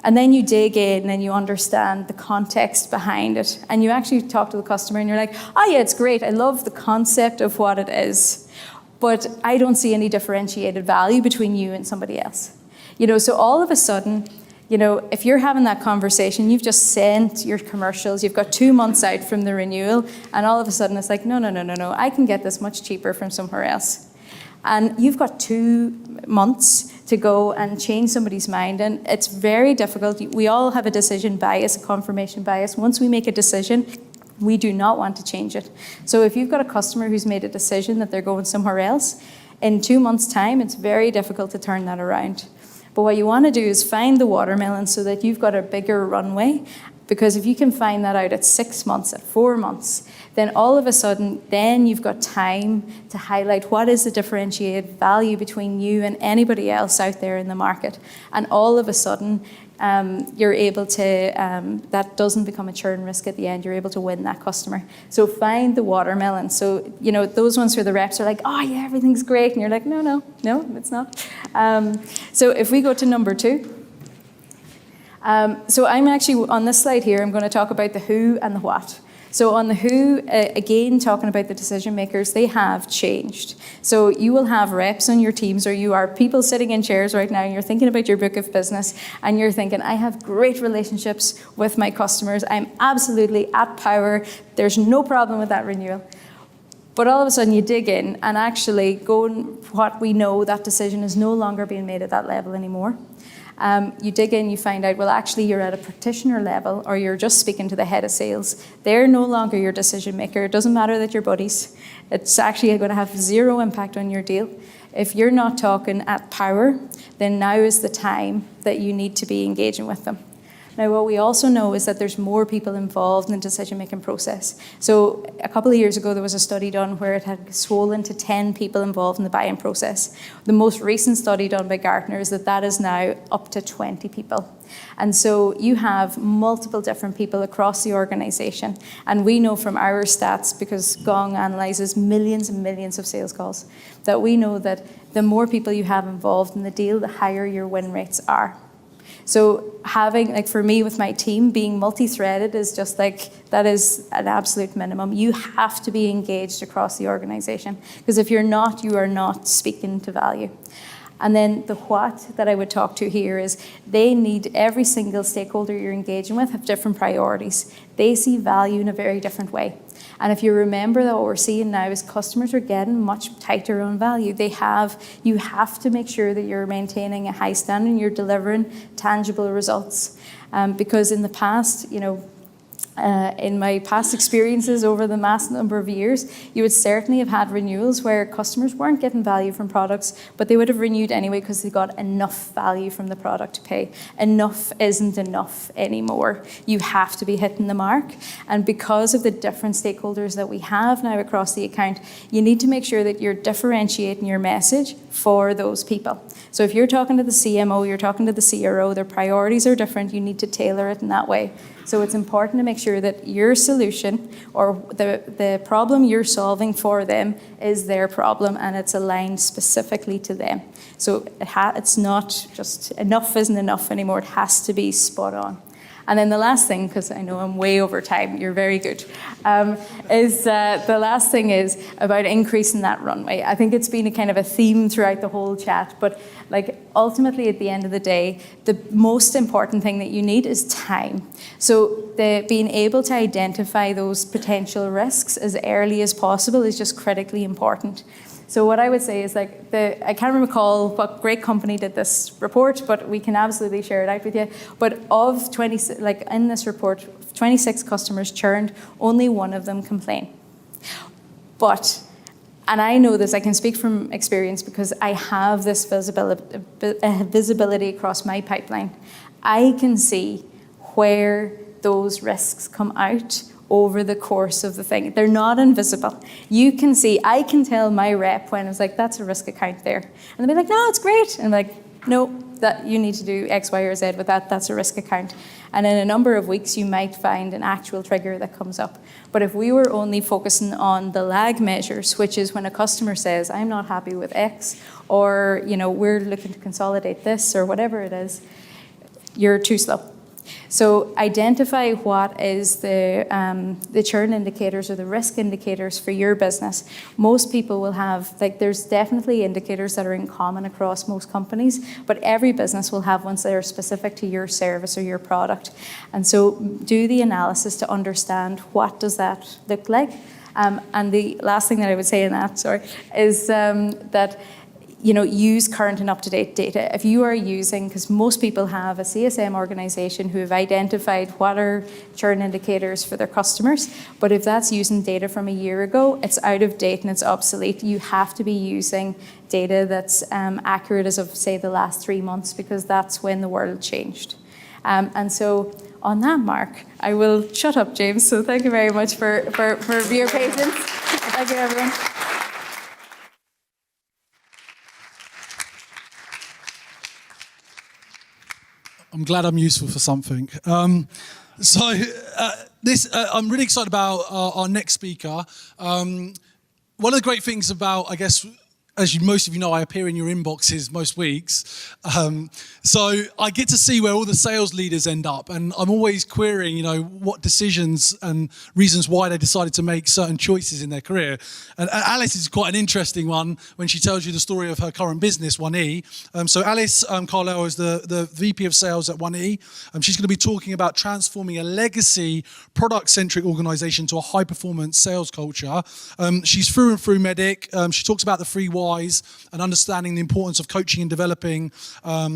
And then you dig in and you understand the context behind it. And you actually talk to the customer and you're like, oh yeah, it's great. I love the concept of what it is. But I don't see any differentiated value between you and somebody else. So all of a sudden, if you're having that conversation, you've just sent your commercials, you've got 2 months out from the renewal, and all of a sudden it's like, no, I can get this much cheaper from somewhere else. And you've got 2 months to go and change somebody's mind, and it's very difficult. We all have a decision bias, a confirmation bias. Once we make a decision, we do not want to change it. So if you've got a customer who's made a decision that they're going somewhere else, in 2 months' time, it's very difficult to turn that around. But what you want to do is find the watermelon so that you've got a bigger runway, because if you can find that out at 6 months, at 4 months, then all of a sudden, then you've got time to highlight what is the differentiated value between you and anybody else out there in the market. And all of a sudden, you're able to, that doesn't become a churn risk at the end, you're able to win that customer. So find the watermelon. So, those ones where the reps are like, oh yeah, everything's great. And you're like, no, it's not. So if we go to number 2. So I'm actually, on this slide here, I'm going to talk about the who and the what. So on the who, again, talking about the decision makers, they have changed. So you will have reps on your teams, or you are people sitting in chairs right now, and you're thinking about your book of business, and you're thinking, I have great relationships with my customers. I'm absolutely at power. There's no problem with that renewal. But all of a sudden you dig in, and actually what we know, that decision is no longer being made at that level anymore. You dig in, you find out, well, actually you're at a practitioner level, or you're just speaking to the head of sales. They're no longer your decision maker. It doesn't matter that you're buddies. It's actually going to have zero impact on your deal. If you're not talking at power, then now is the time that you need to be engaging with them. Now, what we also know is that there's more people involved in the decision-making process. So a couple of years ago, there was a study done where it had swollen to 10 people involved in the buying process. The most recent study done by Gartner is that is now up to 20 people. And so you have multiple different people across the organization. And we know from our stats, because Gong analyzes millions and millions of sales calls, that we know that the more people you have involved in the deal, the higher your win rates are. So having, for me with my team, being multi-threaded is just that is an absolute minimum. You have to be engaged across the organization, because if you're not, you are not speaking to value. And then the what that I would talk to here is they need, every single stakeholder you're engaging with have different priorities. They see value in a very different way. And if you remember that what we're seeing now is customers are getting much tighter on value. You have to make sure that you're maintaining a high standard and you're delivering tangible results. Because in the past, in my past experiences over the last number of years, you would certainly have had renewals where customers weren't getting value from products, but they would have renewed anyway because they got enough value from the product to pay. Enough isn't enough anymore. You have to be hitting the mark. And because of the different stakeholders that we have now across the account, you need to make sure that you're differentiating your message for those people. So if you're talking to the CMO, you're talking to the CRO, their priorities are different, you need to tailor it in that way. So it's important to make sure that your solution or the problem you're solving for them is their problem and it's aligned specifically to them. So it's not just enough isn't enough anymore, it has to be spot on. And then the last thing, because I know I'm way over time, you're very good, is the last thing is about increasing that runway. I think it's been a kind of a theme throughout the whole chat, but ultimately at the end of the day, the most important thing that you need is time. So being able to identify those potential risks as early as possible is just critically important. So what I would say is I can't recall what great company did this report, but we can absolutely share it out with you. But of 20, in this report, 26 customers churned, only one of them complained. But, and I know this, I can speak from experience because I have this visibility across my pipeline. I can see where those risks come out over the course of the thing. They're not invisible. You can see, I can tell my rep when I was like, that's a risk account there. And they'll be like, no, it's great. And I'm like, no, that you need to do X, Y, or Z with that. That's a risk account. And in a number of weeks, you might find an actual trigger that comes up. But if we were only focusing on the lag measures, which is when a customer says, I'm not happy with X, or we're looking to consolidate this, or whatever it is, you're too slow. So identify what is the churn indicators or the risk indicators for your business. Most people will have, like, there's definitely indicators that are in common across most companies, but every business will have ones that are specific to your service or your product. And so do the analysis to understand what does that look like. And the last thing that I would say in that, is that use current and up-to-date data. If you are using, because most people have a CSM organization who have identified what are churn indicators for their customers, but if that's using data from a year ago, it's out of date and it's obsolete. You have to be using data that's accurate as of, say, the last 3 months, because that's when the world changed. And so on that mark, I will shut up, James. So thank you very much for your patience. Thank you, everyone. I'm glad I'm useful for something. I'm really excited about our next speaker. One of the great things about, I guess, as most of you know, I appear in your inboxes most weeks. So I get to see where all the sales leaders end up. And I'm always querying, what decisions and reasons why they decided to make certain choices in their career. And Alice is quite an interesting one when she tells you the story of her current business, 1E. So Alice Carlisle is the VP of Sales at 1E. She's going to be talking about transforming a legacy product-centric organization to a high-performance sales culture. She's through and through medic. She talks about the 3 whys and understanding the importance of coaching and developing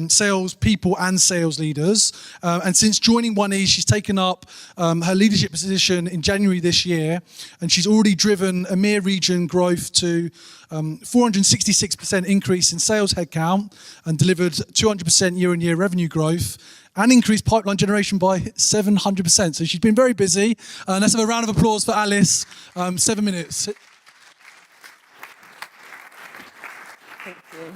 sales people and sales leaders. And since joining 1E, she's taken up her leadership position in January this year, and she's already driven EMEA region growth to 466% increase in sales headcount and delivered 200% year-on-year revenue growth and increased pipeline generation by 700%. So she's been very busy. Let's have a round of applause for Alice. 7 minutes. Thank you.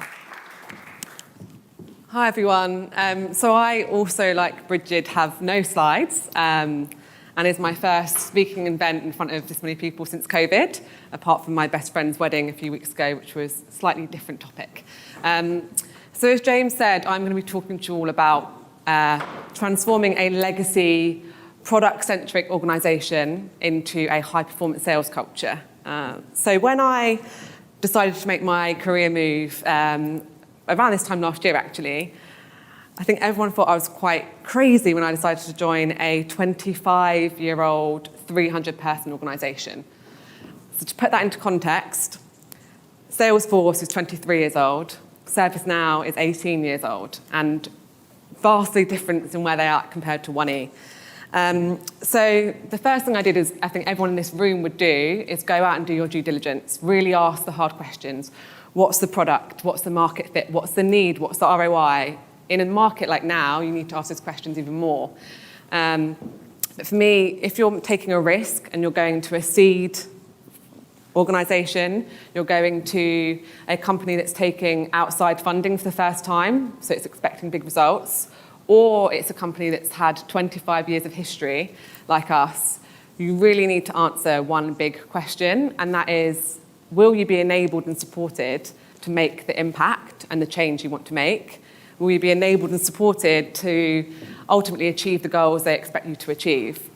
Hi, everyone. So I also, like Brigid, have no slides, and it's my first speaking event in front of this many people since COVID, apart from my best friend's wedding a few weeks ago, which was a slightly different topic. So as James said, I'm going to be talking to you all about transforming a legacy product-centric organisation into a high-performance sales culture. So when I decided to make my career move around this time last year, actually, I think everyone thought I was quite crazy when I decided to join a 25-year-old, 300-person organisation. So to put that into context, Salesforce is 23 years old, ServiceNow is 18 years old, and vastly different in where they are compared to 1E. So the first thing I did is, I think everyone in this room would do, is go out and do your due diligence, really ask the hard questions. What's the product? What's the market fit? What's the need? What's the ROI? In a market like now, you need to ask those questions even more. But for me, if you're taking a risk and you're going to a seed organisation, you're going to a company that's taking outside funding for the first time, so it's expecting big results, or it's a company that's had 25 years of history, like us, you really need to answer one big question, and that is, will you be enabled and supported to make the impact and the change you want to make? Will you be enabled and supported to ultimately achieve the goals they expect you to achieve?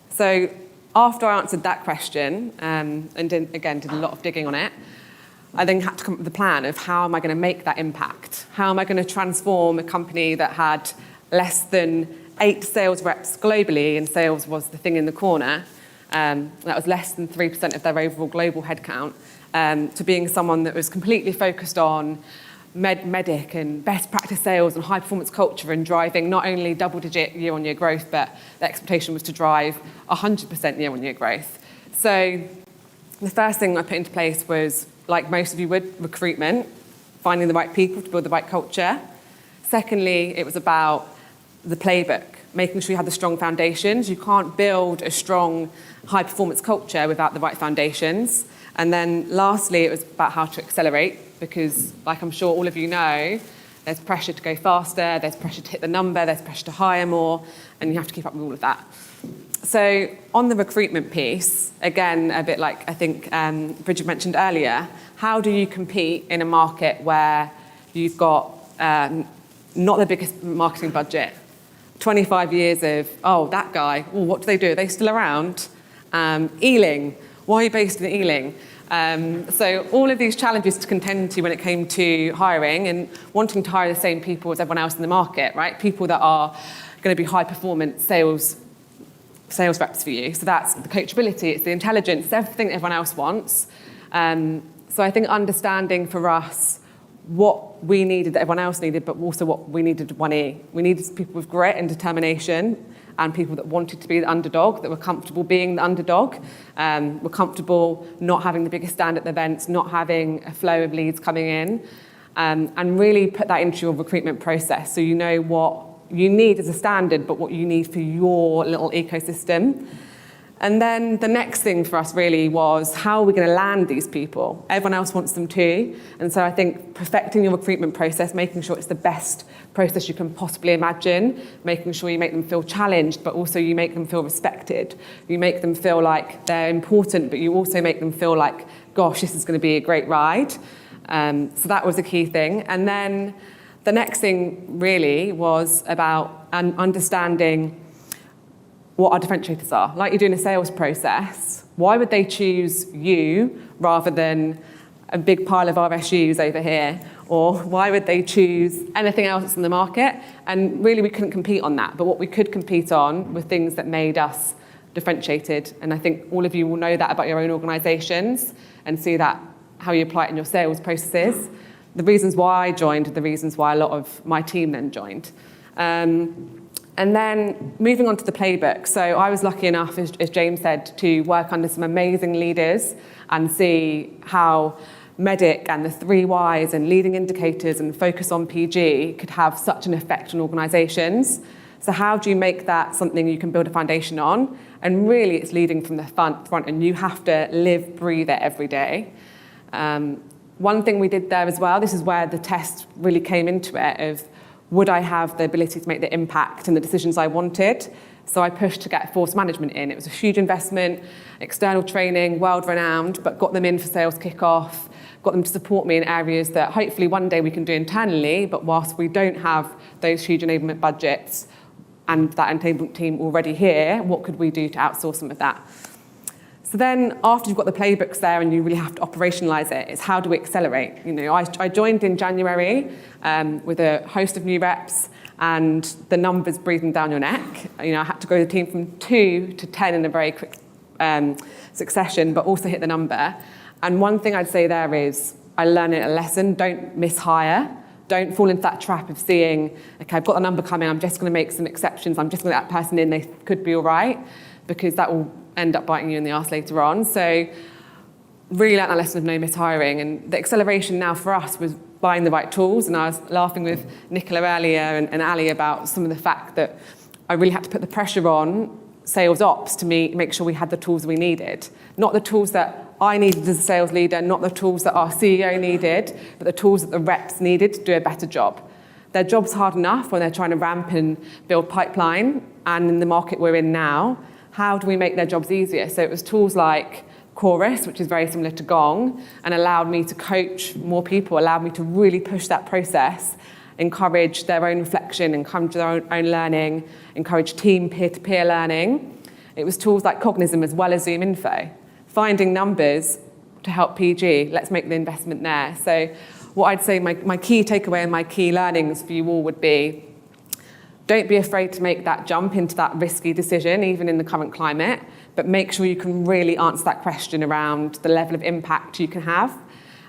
So after I answered that question, and did a lot of digging on it, I then had to come up with a plan of how am I going to make that impact? How am I going to transform a company that had less than 8 sales reps globally, and sales was the thing in the corner, that was less than 3% of their overall global headcount, to being someone that was completely focused on medic and best practice sales and high performance culture and driving not only double-digit year-on-year growth, but the expectation was to drive 100% year-on-year growth. So the first thing I put into place was, like most of you would, recruitment, finding the right people to build the right culture. Secondly, it was about the playbook, making sure you had the strong foundations. You can't build a strong high-performance culture without the right foundations. And then lastly, it was about how to accelerate, because like I'm sure all of you know, there's pressure to go faster, there's pressure to hit the number, there's pressure to hire more, and you have to keep up with all of that. So on the recruitment piece, again, a bit like I think Brigid mentioned earlier, how do you compete in a market where you've got not the biggest marketing budget, 25 years of, oh, that guy, oh, what do they do? Are they still around? Ealing, why are you based in Ealing? So all of these challenges to contend to when it came to hiring and wanting to hire the same people as everyone else in the market, right? People that are going to be high performance sales reps for you. So that's the coachability, it's the intelligence, it's everything that everyone else wants. So I think understanding for us what we needed that everyone else needed, but also what we needed 1E. We needed people with grit and determination and people that wanted to be the underdog, that were comfortable being the underdog, were comfortable not having the biggest stand at the events, not having a flow of leads coming in, and really put that into your recruitment process so you know what you need as a standard, but what you need for your little ecosystem. And then the next thing for us really was, how are we going to land these people? Everyone else wants them too. And so I think perfecting your recruitment process, making sure it's the best process you can possibly imagine, making sure you make them feel challenged, but also you make them feel respected. You make them feel like they're important, but you also make them feel like, gosh, this is going to be a great ride. So that was a key thing. And then the next thing really was about understanding what our differentiators are. Like you're doing a sales process, why would they choose you rather than a big pile of RSUs over here? Or why would they choose anything else that's in the market? And really we couldn't compete on that, but what we could compete on were things that made us differentiated. And I think all of you will know that about your own organisations and see that how you apply it in your sales processes. The reasons why I joined are the reasons why a lot of my team then joined. And then moving on to the playbook. So I was lucky enough, as James said, to work under some amazing leaders and see how Medic and the 3 Ys and leading indicators and focus on PG could have such an effect on organisations. So how do you make that something you can build a foundation on? And really it's leading from the front and you have to live, breathe it every day. One thing we did there as well, this is where the test really came into it, of would I have the ability to make the impact and the decisions I wanted? So I pushed to get force management in. It was a huge investment, external training, world-renowned, but got them in for sales kickoff, got them to support me in areas that hopefully one day we can do internally, but whilst we don't have those huge enablement budgets and that enablement team already here, what could we do to outsource some of that? So then after you've got the playbooks there and you really have to operationalise it, it's how do we accelerate? You know, I joined in January with a host of new reps and the numbers breathing down your neck. You know, I had to grow the team from 2 to 10 in a very quick succession, but also hit the number. And one thing I'd say there is I learned a lesson, don't mishire. Don't fall into that trap of seeing, okay, I've got the number coming, I'm just going to make some exceptions, I'm just going to let that person in, they could be all right, because that will end up biting you in the arse later on. So really learned that lesson of no mishiring. And the acceleration now for us was buying the right tools. And I was laughing with Nicola earlier and Ali about some of the fact that I really had to put the pressure on sales ops to make sure we had the tools we needed. Not the tools that I needed as a sales leader, not the tools that our CEO needed, but the tools that the reps needed to do a better job. Their job's hard enough when they're trying to ramp and build pipeline. And in the market we're in now, how do we make their jobs easier? So it was tools like Chorus, which is very similar to Gong, and allowed me to coach more people, allowed me to really push that process, encourage their own reflection, encourage their own learning, encourage team peer-to-peer learning. It was tools like Cognism as well as ZoomInfo. Finding numbers to help PG, let's make the investment there. So what I'd say my key takeaway and my key learnings for you all would be, don't be afraid to make that jump into that risky decision, even in the current climate, but make sure you can really answer that question around the level of impact you can have.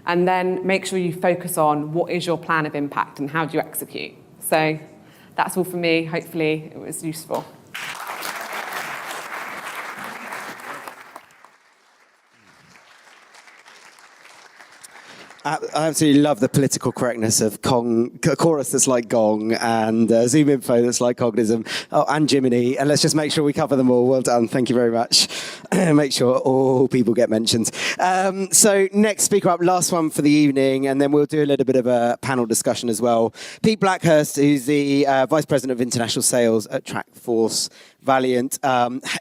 And then make sure you focus on what is your plan of impact and how do you execute. So that's all for me. Hopefully it was useful. I absolutely love the political correctness of Chorus that's like Gong and ZoomInfo that's like Cognism, and Jiminy. And let's just make sure we cover them all. Well done. Thank you very much. Make sure all people get mentioned. So next speaker up, last one for the evening, and then we'll do a little bit of a panel discussion as well. Pete Blackhurst, who's the Vice President of International Sales at Trackforce. Valiant.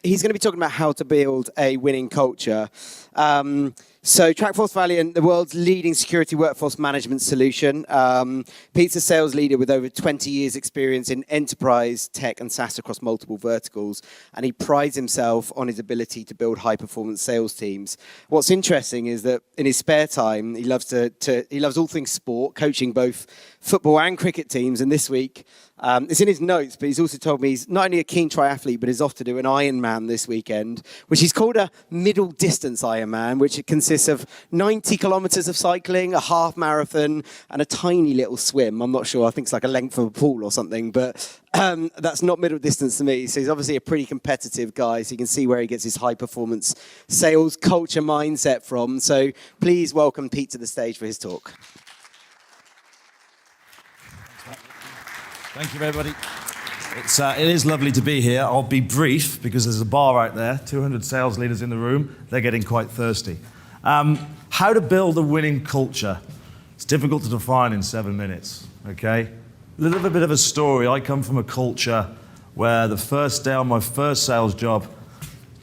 He's going to be talking about how to build a winning culture. So Trackforce Valiant, the world's leading security workforce management solution. Pete's a sales leader with over 20 years experience in enterprise, tech and SaaS across multiple verticals. And he prides himself on his ability to build high performance sales teams. What's interesting is that in his spare time, he loves he loves all things sport, coaching both football and cricket teams. And this week, it's in his notes, but he's also told me he's not only a keen triathlete, but is off to do an Ironman this weekend, which he's called a middle distance Ironman, which consists of 90 kilometers of cycling, a half marathon, and a tiny little swim. I'm not sure, I think it's like a length of a pool or something, but that's not middle distance to me. So he's obviously a pretty competitive guy, so you can see where he gets his high performance sales culture mindset from. So please welcome Pete to the stage for his talk. Thank you, everybody. It is lovely to be here. I'll be brief because there's a bar out there, 200 sales leaders in the room. They're getting quite thirsty. How to build a winning culture. It's difficult to define in 7 minutes, okay? A little bit of a story. I come from a culture where the first day on my first sales job,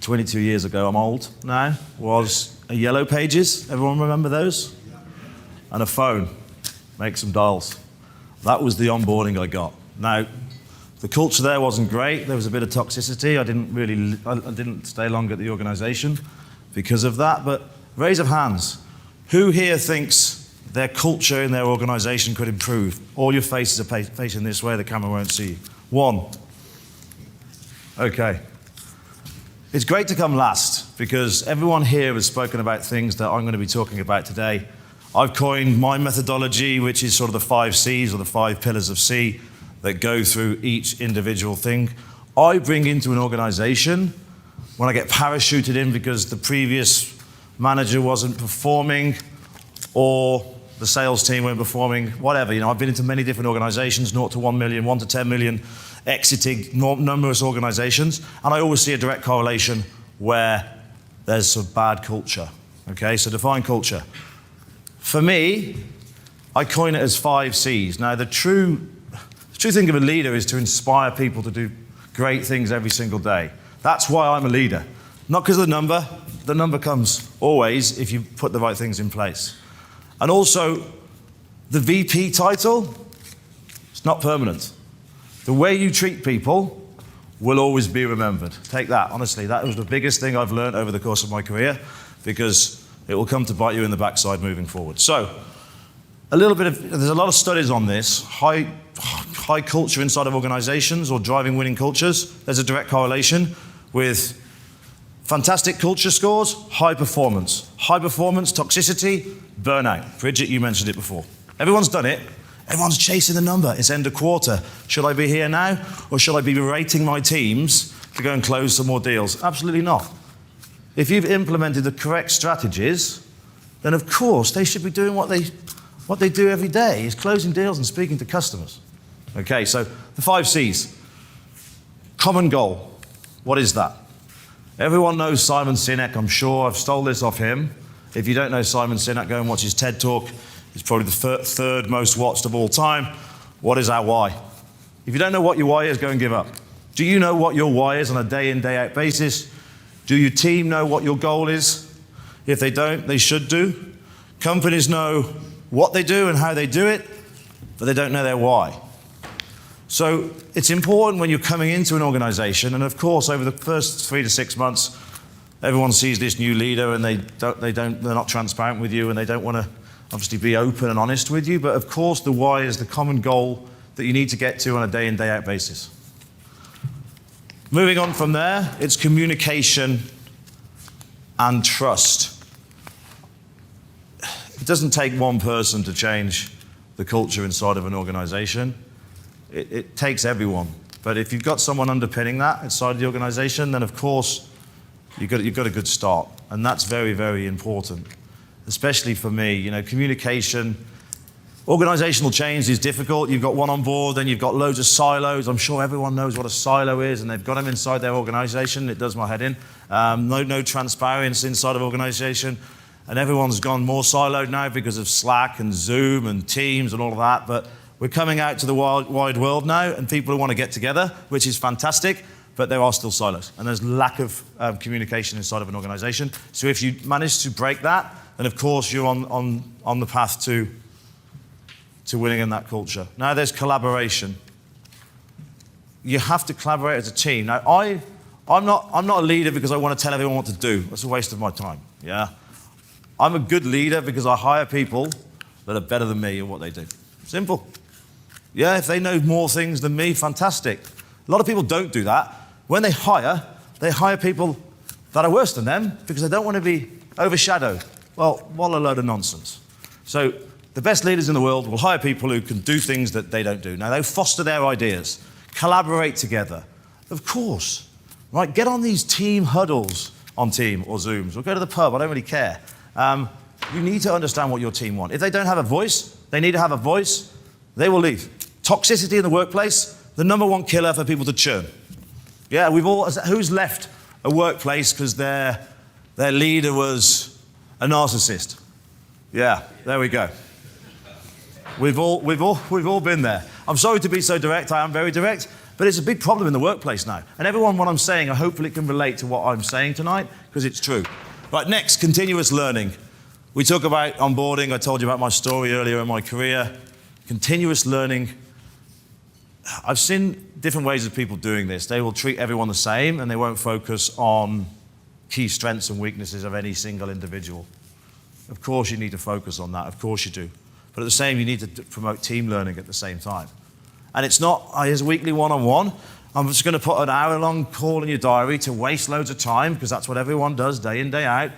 22 years ago, I'm old now, was a Yellow Pages. Everyone remember those? And a phone. Make some dials. That was the onboarding I got. Now, the culture there wasn't great. There was a bit of toxicity. I didn't stay long at the organization because of that. But raise of hands. Who here thinks their culture in their organization could improve? All your faces are facing this way. The camera won't see you. 1. Okay. It's great to come last because everyone here has spoken about things that I'm going to be talking about today. I've coined my methodology, which is sort of the 5 C's or the 5 pillars of C that go through each individual thing. I bring into an organization when I get parachuted in because the previous manager wasn't performing or the sales team weren't performing, whatever. You know, I've been into many different organizations, 0 to 1 million, 1 to 10 million, exiting numerous organizations, and I always see a direct correlation where there's some bad culture. Okay, so define culture. For me, I coin it as 5 C's. Now, the true thing of a leader is to inspire people to do great things every single day. That's why I'm a leader. Not because of the number. The number comes always if you put the right things in place. And also, the VP title, it's not permanent. The way you treat people will always be remembered. Take that, honestly. That was the biggest thing I've learned over the course of my career because it will come to bite you in the backside moving forward. So, there's a lot of studies on this. High culture inside of organizations or driving winning cultures. There's a direct correlation with fantastic culture scores, high performance. High performance, toxicity, burnout. Brigid, you mentioned it before. Everyone's done it. Everyone's chasing the number. It's end of quarter. Should I be here now? Or should I be berating my teams to go and close some more deals? Absolutely not. If you've implemented the correct strategies, then of course they should be doing what they do every day, is closing deals and speaking to customers. Okay, so the 5 C's. Common goal. What is that? Everyone knows Simon Sinek, I'm sure. I've stole this off him. If you don't know Simon Sinek, go and watch his TED Talk. It's probably the third most watched of all time. What is our why? If you don't know what your why is, go and give up. Do you know what your why is on a day in, day out basis? Do your team know what your goal is? If they don't, they should do. Companies know what they do and how they do it, but they don't know their why. So it's important when you're coming into an organization, and of course, over the first 3 to 6 months, everyone sees this new leader and they're not transparent with you and they don't want to obviously be open and honest with you, but of course the why is the common goal that you need to get to on a day in, day out basis. Moving on from there, it's communication and trust. It doesn't take one person to change the culture inside of an organization. It takes everyone. But if you've got someone underpinning that inside the organization, then of course you've got a good start. And that's very, very important, especially for me. You know, communication, organizational change is difficult. You've got one on board, then you've got loads of silos. I'm sure everyone knows what a silo is, and they've got them inside their organization. It does my head in. No transparency inside of organization. And everyone's gone more siloed now because of Slack and Zoom and Teams and all of that. But we're coming out to the wide world now, and people want to get together, which is fantastic. but there are still silos, and there's lack of communication inside of an organization. So if you manage to break that, then of course you're on the path to winning in that culture. Now there's collaboration. You have to collaborate as a team. Now I'm not a leader because I want to tell everyone what to do. That's a waste of my time. Yeah, I'm a good leader because I hire people that are better than me at what they do. Simple. Yeah, if they know more things than me, fantastic. A lot of people don't do that. When they hire people that are worse than them because they don't want to be overshadowed. Well, what a load of nonsense. So the best leaders in the world will hire people who can do things that they don't do. Now, they foster their ideas, collaborate together. Of course, right? Get on these team huddles on Team or Zooms, or go to the pub, I don't really care. You need to understand what your team want. If they don't have a voice, they need to have a voice, they will leave. Toxicity in the workplace, the number one killer for people to churn. Yeah, who's left a workplace because their leader was a narcissist? Yeah, there we go. We've all been there. I'm sorry to be so direct, I am very direct, but it's a big problem in the workplace now. And everyone, what I'm saying, I hopefully can relate to what I'm saying tonight, because it's true. Right, next, continuous learning. We talk about onboarding, I told you about my story earlier in my career. Continuous learning. I've seen different ways of people doing this. They will treat everyone the same, and they won't focus on key strengths and weaknesses of any single individual. Of course you need to focus on that, of course you do. But at the same, you need to promote team learning at the same time. And it's not, here's a weekly one-on-one. I'm just going to put an hour-long call in your diary to waste loads of time, because that's what everyone does day in, day out.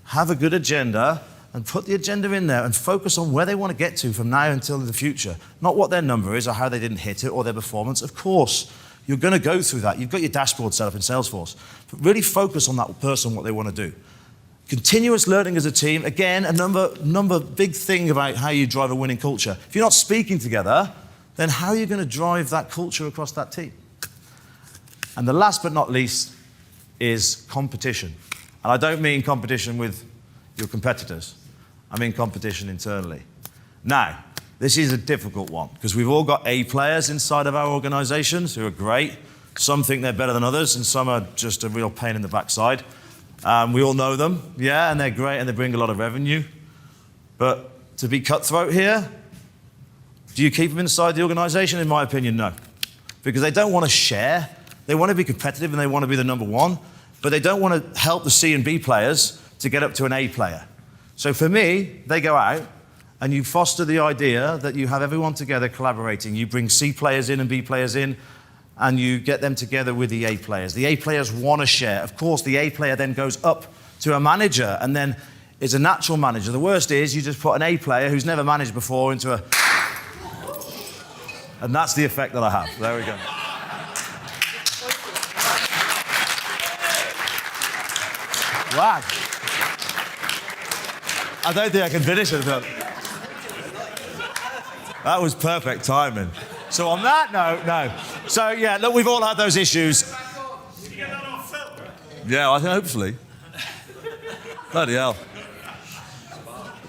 Have a good agenda, and put the agenda in there and focus on where they want to get to from now until the future. Not what their number is or how they didn't hit it or their performance. Of course, you're going to go through that. You've got your dashboard set up in Salesforce. But really focus on that person, what they want to do. Continuous learning as a team, again, a number big thing about how you drive a winning culture. If you're not speaking together, then how are you going to drive that culture across that team? And the last but not least is competition. And I don't mean competition with your competitors. I mean competition internally. Now, this is a difficult one, because we've all got A players inside of our organizations who are great. Some think they're better than others, and some are just a real pain in the backside. We all know them, yeah, and they're great and they bring a lot of revenue. But to be cutthroat here, do you keep them inside the organization? In my opinion, no. Because they don't want to share. They want to be competitive and they want to be the number one, but they don't want to help the C and B players to get up to an A player. So for me, they go out and you foster the idea that you have everyone together collaborating. You bring C players in and B players in, and you get them together with the A players. The A players want to share. Of course, the A player then goes up to a manager and then is a natural manager. The worst is you just put an A player who's never managed before into a... And that's the effect that I have. There we go. Wow. I don't think I can finish it. That was perfect timing. So on that note, no. So yeah, look, we've all had those issues. Did you get that off film? Yeah, I think hopefully. Bloody hell.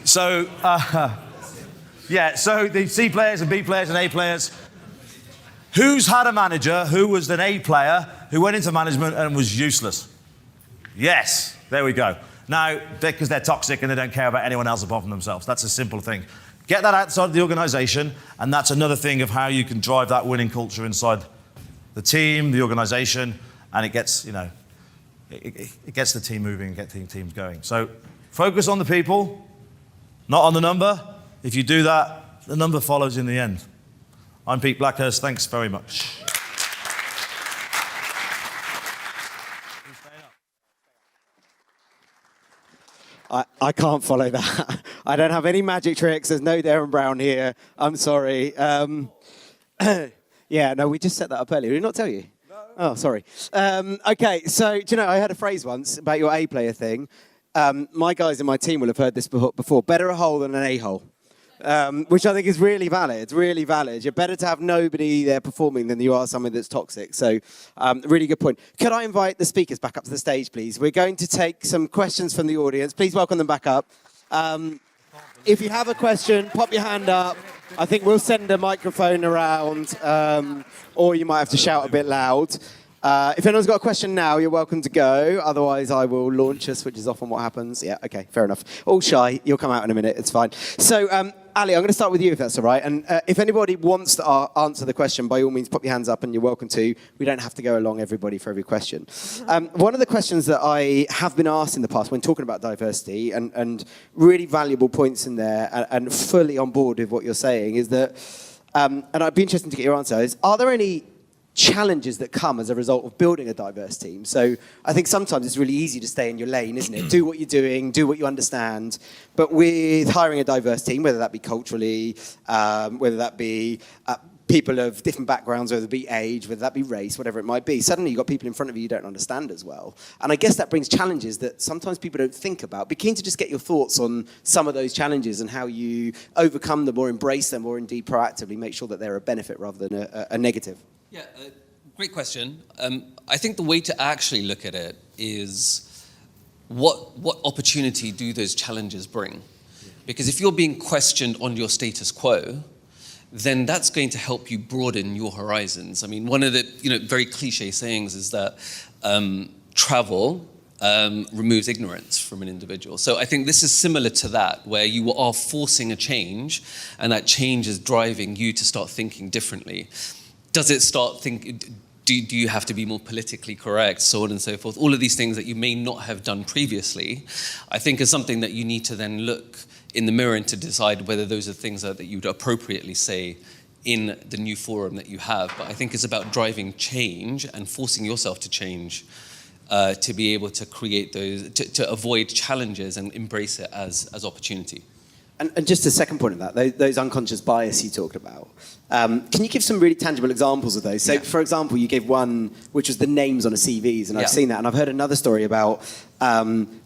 So, yeah, so the C players and B players and A players. Who's had a manager who was an A player who went into management and was useless? Yes, there we go. Now, because they're toxic and they don't care about anyone else apart from themselves. That's a simple thing. Get that outside of the organization, and that's another thing of how you can drive that winning culture inside the team, the organization, and it gets, you know, it gets the team moving and gets the teams going. So focus on the people, not on the number. If you do that, the number follows in the end. I'm Pete Blackhurst. Thanks very much. I can't follow that. I don't have any magic tricks. There's no Darren Brown here. I'm sorry. Yeah, no, we just set that up earlier. Did we not tell you? No. Oh, sorry. Okay, so, do you know, I heard a phrase once about your A-player thing. My guys in my team will have heard this before. Better a hole than an A-hole. Which I think is really valid. It's really valid. You're better to have nobody there performing than you are someone that's toxic. So, really good point. Could I invite the speakers back up to the stage, please? We're going to take some questions from the audience. Please welcome them back up. If you have a question, pop your hand up. I think we'll send a microphone around, or you might have to shout a bit loud. If anyone's got a question now, you're welcome to go. Otherwise, I will launch us, which is often what happens. Yeah, okay, fair enough. All shy, you'll come out in a minute, it's fine. So, Ali, I'm going to start with you, if that's all right. And if anybody wants to answer the question, by all means, pop your hands up and you're welcome to. We don't have to go along everybody for every question. One of the questions that I have been asked in the past when talking about diversity, and really valuable points in there, and fully on board with what you're saying, is that, and I'd be interested to get your answer, is are there any challenges that come as a result of building a diverse team? So I think sometimes it's really easy to stay in your lane, isn't it? Do what you're doing, do what you understand. But with hiring a diverse team, whether that be culturally, whether that be people of different backgrounds, whether it be age, whether that be race, whatever it might be, suddenly you've got people in front of you don't understand as well. And I guess that brings challenges that sometimes people don't think about. Be keen to just get your thoughts on some of those challenges and how you overcome them or embrace them, or indeed proactively make sure that they're a benefit rather than a negative. Yeah, great question. I think the way to actually look at it is what opportunity do those challenges bring? Because if you're being questioned on your status quo, then that's going to help you broaden your horizons. I mean, one of the very cliche sayings is that travel removes ignorance from an individual. So I think this is similar to that, where you are forcing a change, and that change is driving you to start thinking differently. Does it start thinking, do you have to be more politically correct, so on and so forth? All of these things that you may not have done previously, I think is something that you need to then look in the mirror and to decide whether those are things that you would appropriately say in the new forum that you have. But I think it's about driving change and forcing yourself to change to be able to create those, to avoid challenges and embrace it as opportunity. And just a second point of that, those unconscious bias you talked about, can you give some really tangible examples of those? So, for example, you gave one which was the names on the CVs, and I've seen that, and I've heard another story about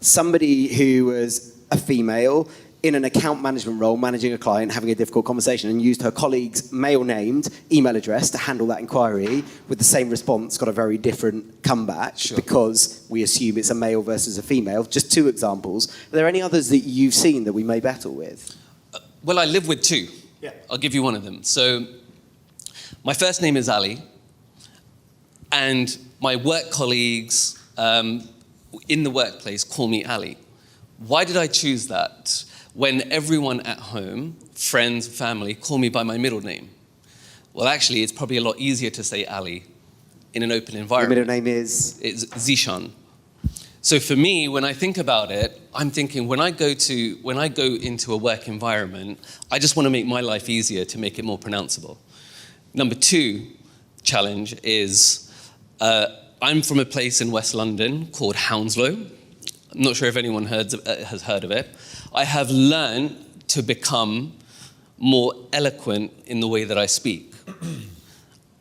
somebody who was a female in an account management role, managing a client, having a difficult conversation, and used her colleague's male-named email address to handle that inquiry, with the same response, got a very different comeback, because we assume it's a male versus a female. Just two examples. Are there any others that you've seen that we may battle with? Well, I live with two. Yeah. I'll give you one of them. So my first name is Ali, and my work colleagues in the workplace call me Ali. Why did I choose that when everyone at home, friends, family, call me by my middle name? Well, actually, it's probably a lot easier to say Ali in an open environment. Your middle name is? It's Zishan. So for me, when I think about it, I'm thinking when I go into a work environment, I just want to make my life easier to make it more pronounceable. Number two challenge is I'm from a place in West London called Hounslow. I'm not sure if anyone has heard of it. I have learned to become more eloquent in the way that I speak.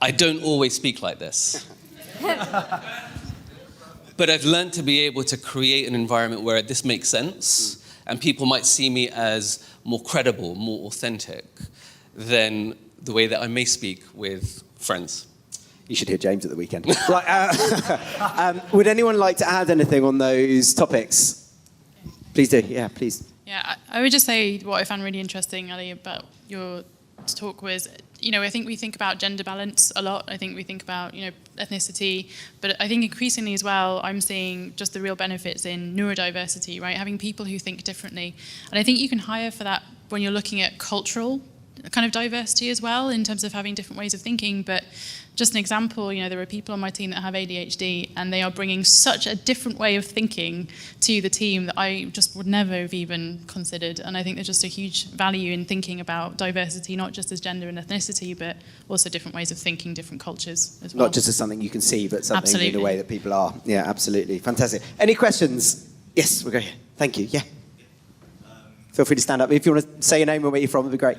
I don't always speak like this. But I've learned to be able to create an environment where this makes sense, and people might see me as more credible, more authentic than the way that I may speak with friends. You should hear James at the weekend. Right, would anyone like to add anything on those topics? Please do. Yeah, please. Yeah, I would just say what I found really interesting, Ali, about your talk was, I think we think about gender balance a lot. I think we think about, ethnicity, but I think increasingly as well, I'm seeing just the real benefits in neurodiversity, right? Having people who think differently. And I think you can hire for that when you're looking at cultural kind of diversity as well, in terms of having different ways of thinking. But just an example, there are people on my team that have ADHD, and they are bringing such a different way of thinking to the team that I just would never have even considered. And I think there's just a huge value in thinking about diversity, not just as gender and ethnicity, but also different ways of thinking, different cultures as well. Not just as something you can see, but something absolutely. in the way that people are. Yeah, absolutely. Fantastic. Any questions? Yes, we'll go here. Thank you. Yeah. Feel free to stand up. If you want to say your name and where you're from, it'd be great.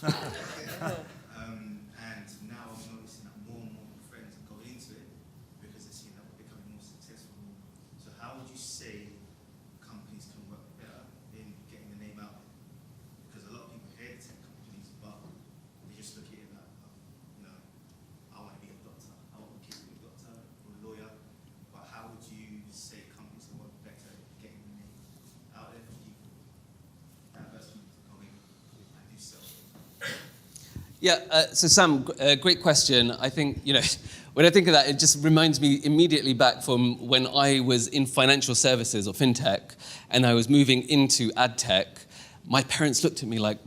And now I'm noticing that more and more friends are going into it because they're seeing that we're becoming more successful. So how would you say companies can work better in getting the name out? Because a lot of people hear tech companies, but they just look at it like, I want to be a doctor. I want my kids to be a doctor or a lawyer. But how would you Yeah, so Sam, great question. I think, when I think of that, it just reminds me immediately back from when I was in financial services or fintech and I was moving into ad tech. My parents looked at me like,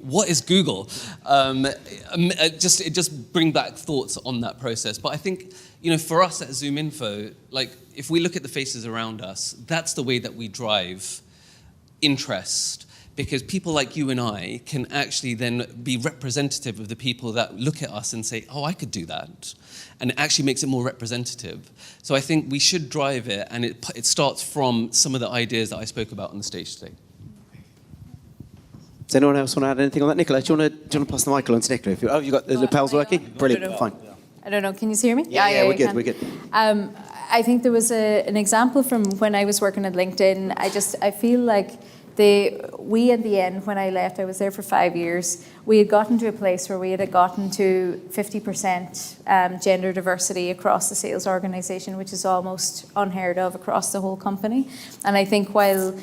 what is Google? It just bring back thoughts on that process. But I think, for us at ZoomInfo, if we look at the faces around us, that's the way that we drive interest. Because people like you and I can actually then be representative of the people that look at us and say, oh, I could do that. And it actually makes it more representative. So I think we should drive it, and it starts from some of the ideas that I spoke about on the stage today. Does anyone else want to add anything on that? Nicola, do you want to pass the mic on to Nicola? You got the lapels working? Brilliant, fine. I don't know, can you hear me? Yeah, we're good. I think there was an example from when I was working at LinkedIn. I feel like we at the end, when I left, I was there for 5 years, we had gotten to a place where we had gotten to 50% gender diversity across the sales organisation, which is almost unheard of across the whole company. And I think while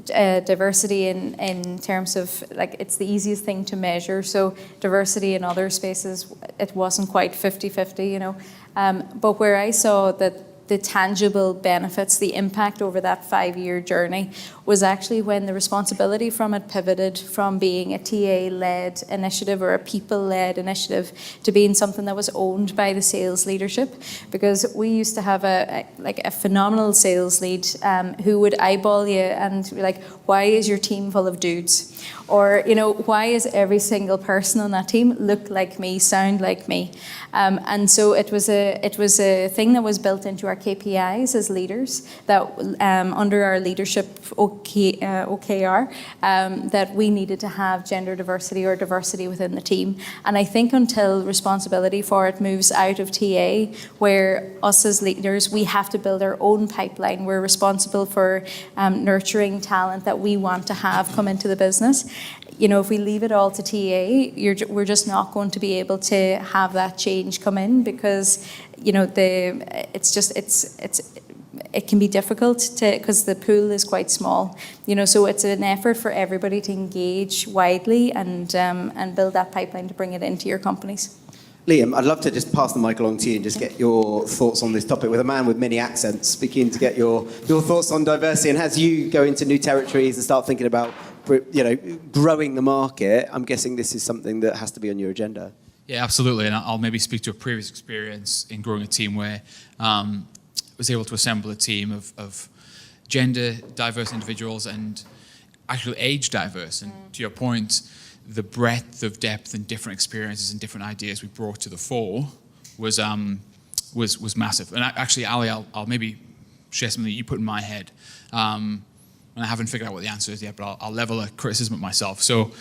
diversity in terms of, it's the easiest thing to measure, so diversity in other spaces, it wasn't quite 50-50, But where I saw that the tangible benefits, the impact over that 5-year journey was actually when the responsibility from it pivoted from being a TA-led initiative or a people-led initiative to being something that was owned by the sales leadership. Because we used to have a phenomenal sales lead who would eyeball you and be like, why is your team full of dudes? Or, why is every single person on that team look like me, sound like me? And so it was a thing that was built into our KPIs as leaders that under our leadership OKR that we needed to have gender diversity or diversity within the team. And I think until responsibility for it moves out of TA, where us as leaders, we have to build our own pipeline. We're responsible for nurturing talent that we want to have come into the business. If we leave it all to TA, we're just not going to be able to have that change come in because, it can be difficult because the pool is quite small. So it's an effort for everybody to engage widely and build that pipeline to bring it into your companies. Liam, I'd love to just pass the mic along to you and just get your thoughts on this topic. With a man with many accents, speaking to get your thoughts on diversity, and as you go into new territories and start thinking about growing the market, I'm guessing this is something that has to be on your agenda. Yeah, absolutely. And I'll maybe speak to a previous experience in growing a team where I was able to assemble a team of gender diverse individuals and actually age diverse. And to your point, the breadth of depth and different experiences and different ideas we brought to the fore was massive. And actually, Ali, I'll maybe share something that you put in my head. And I haven't figured out what the answer is yet, but I'll level a criticism at myself. So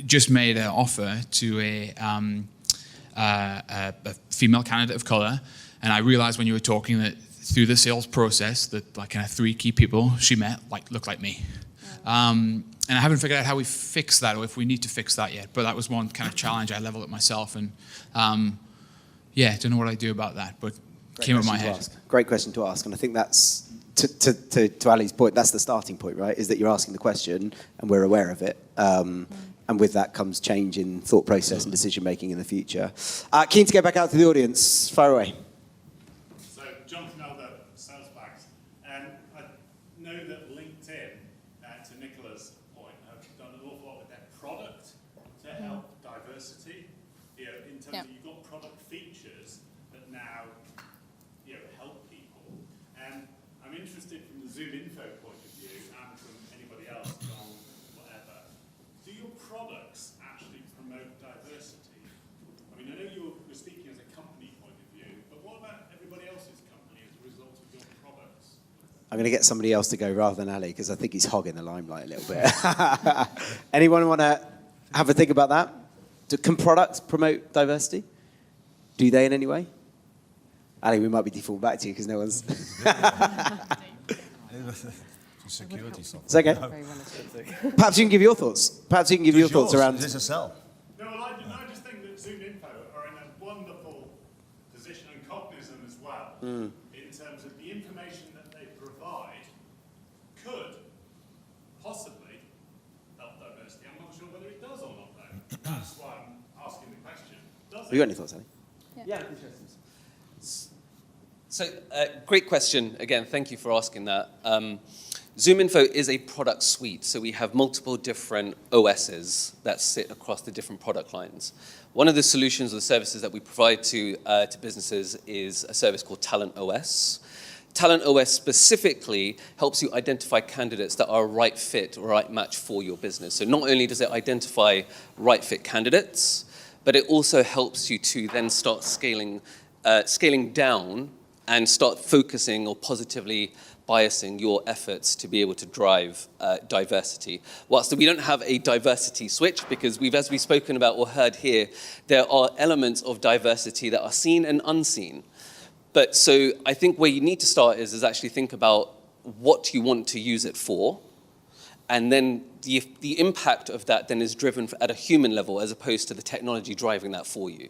just made an offer to a female candidate of colour, and I realised when you were talking that through the sales process that kind of 3 key people she met looked like me. And I haven't figured out how we fix that or if we need to fix that yet, but that was one kind of challenge I leveled at myself, and don't know what I do about that, but came up my head. Great question to ask, and I think that's to Ali's point, that's the starting point, right? Is that you're asking the question and we're aware of it. And with that comes change in thought process and decision making in the future. Keen to go back out to the audience. Fire away. So, Jonathan Elder, Salesbags. And I know that LinkedIn, to Nicola's point, have done an awful lot with their product to help diversity. In terms of you've got product features that now help people. And I'm interested from the ZoomInfo point of view and from anybody else, Gong, whatever. Do your products actually promote diversity? I mean, I know you were speaking as a company point of view, but what about everybody else's company as a result of your products? I'm going to get somebody else to go rather than Ali because I think he's hogging the limelight a little bit. Anyone want to have a think about that? Can products promote diversity? Do they in any way? Ali, we might be defaulting back to you because no one's... Security software. It's okay. Perhaps you can give your thoughts. Around... Is this a sell? No, well, I just think that ZoomInfo are in a wonderful position, and Cognizant as well, in terms of the information that they provide could possibly help diversity. I'm not sure whether it does or not, though. That's why I'm Have you got any thoughts, Ali? Yeah, interesting. So, great question. Again, thank you for asking that. ZoomInfo is a product suite, so we have multiple different OSs that sit across the different product lines. One of the solutions or the services that we provide to businesses is a service called Talent OS. Talent OS specifically helps you identify candidates that are a right fit or right match for your business. So not only does it identify right fit candidates, but it also helps you to then start scaling down and start focusing or positively biasing your efforts to be able to drive diversity. Whilst we don't have a diversity switch, because as we've spoken about or heard here, there are elements of diversity that are seen and unseen. But so I think where you need to start is actually think about what you want to use it for, and then the impact of that then is driven at a human level as opposed to the technology driving that for you.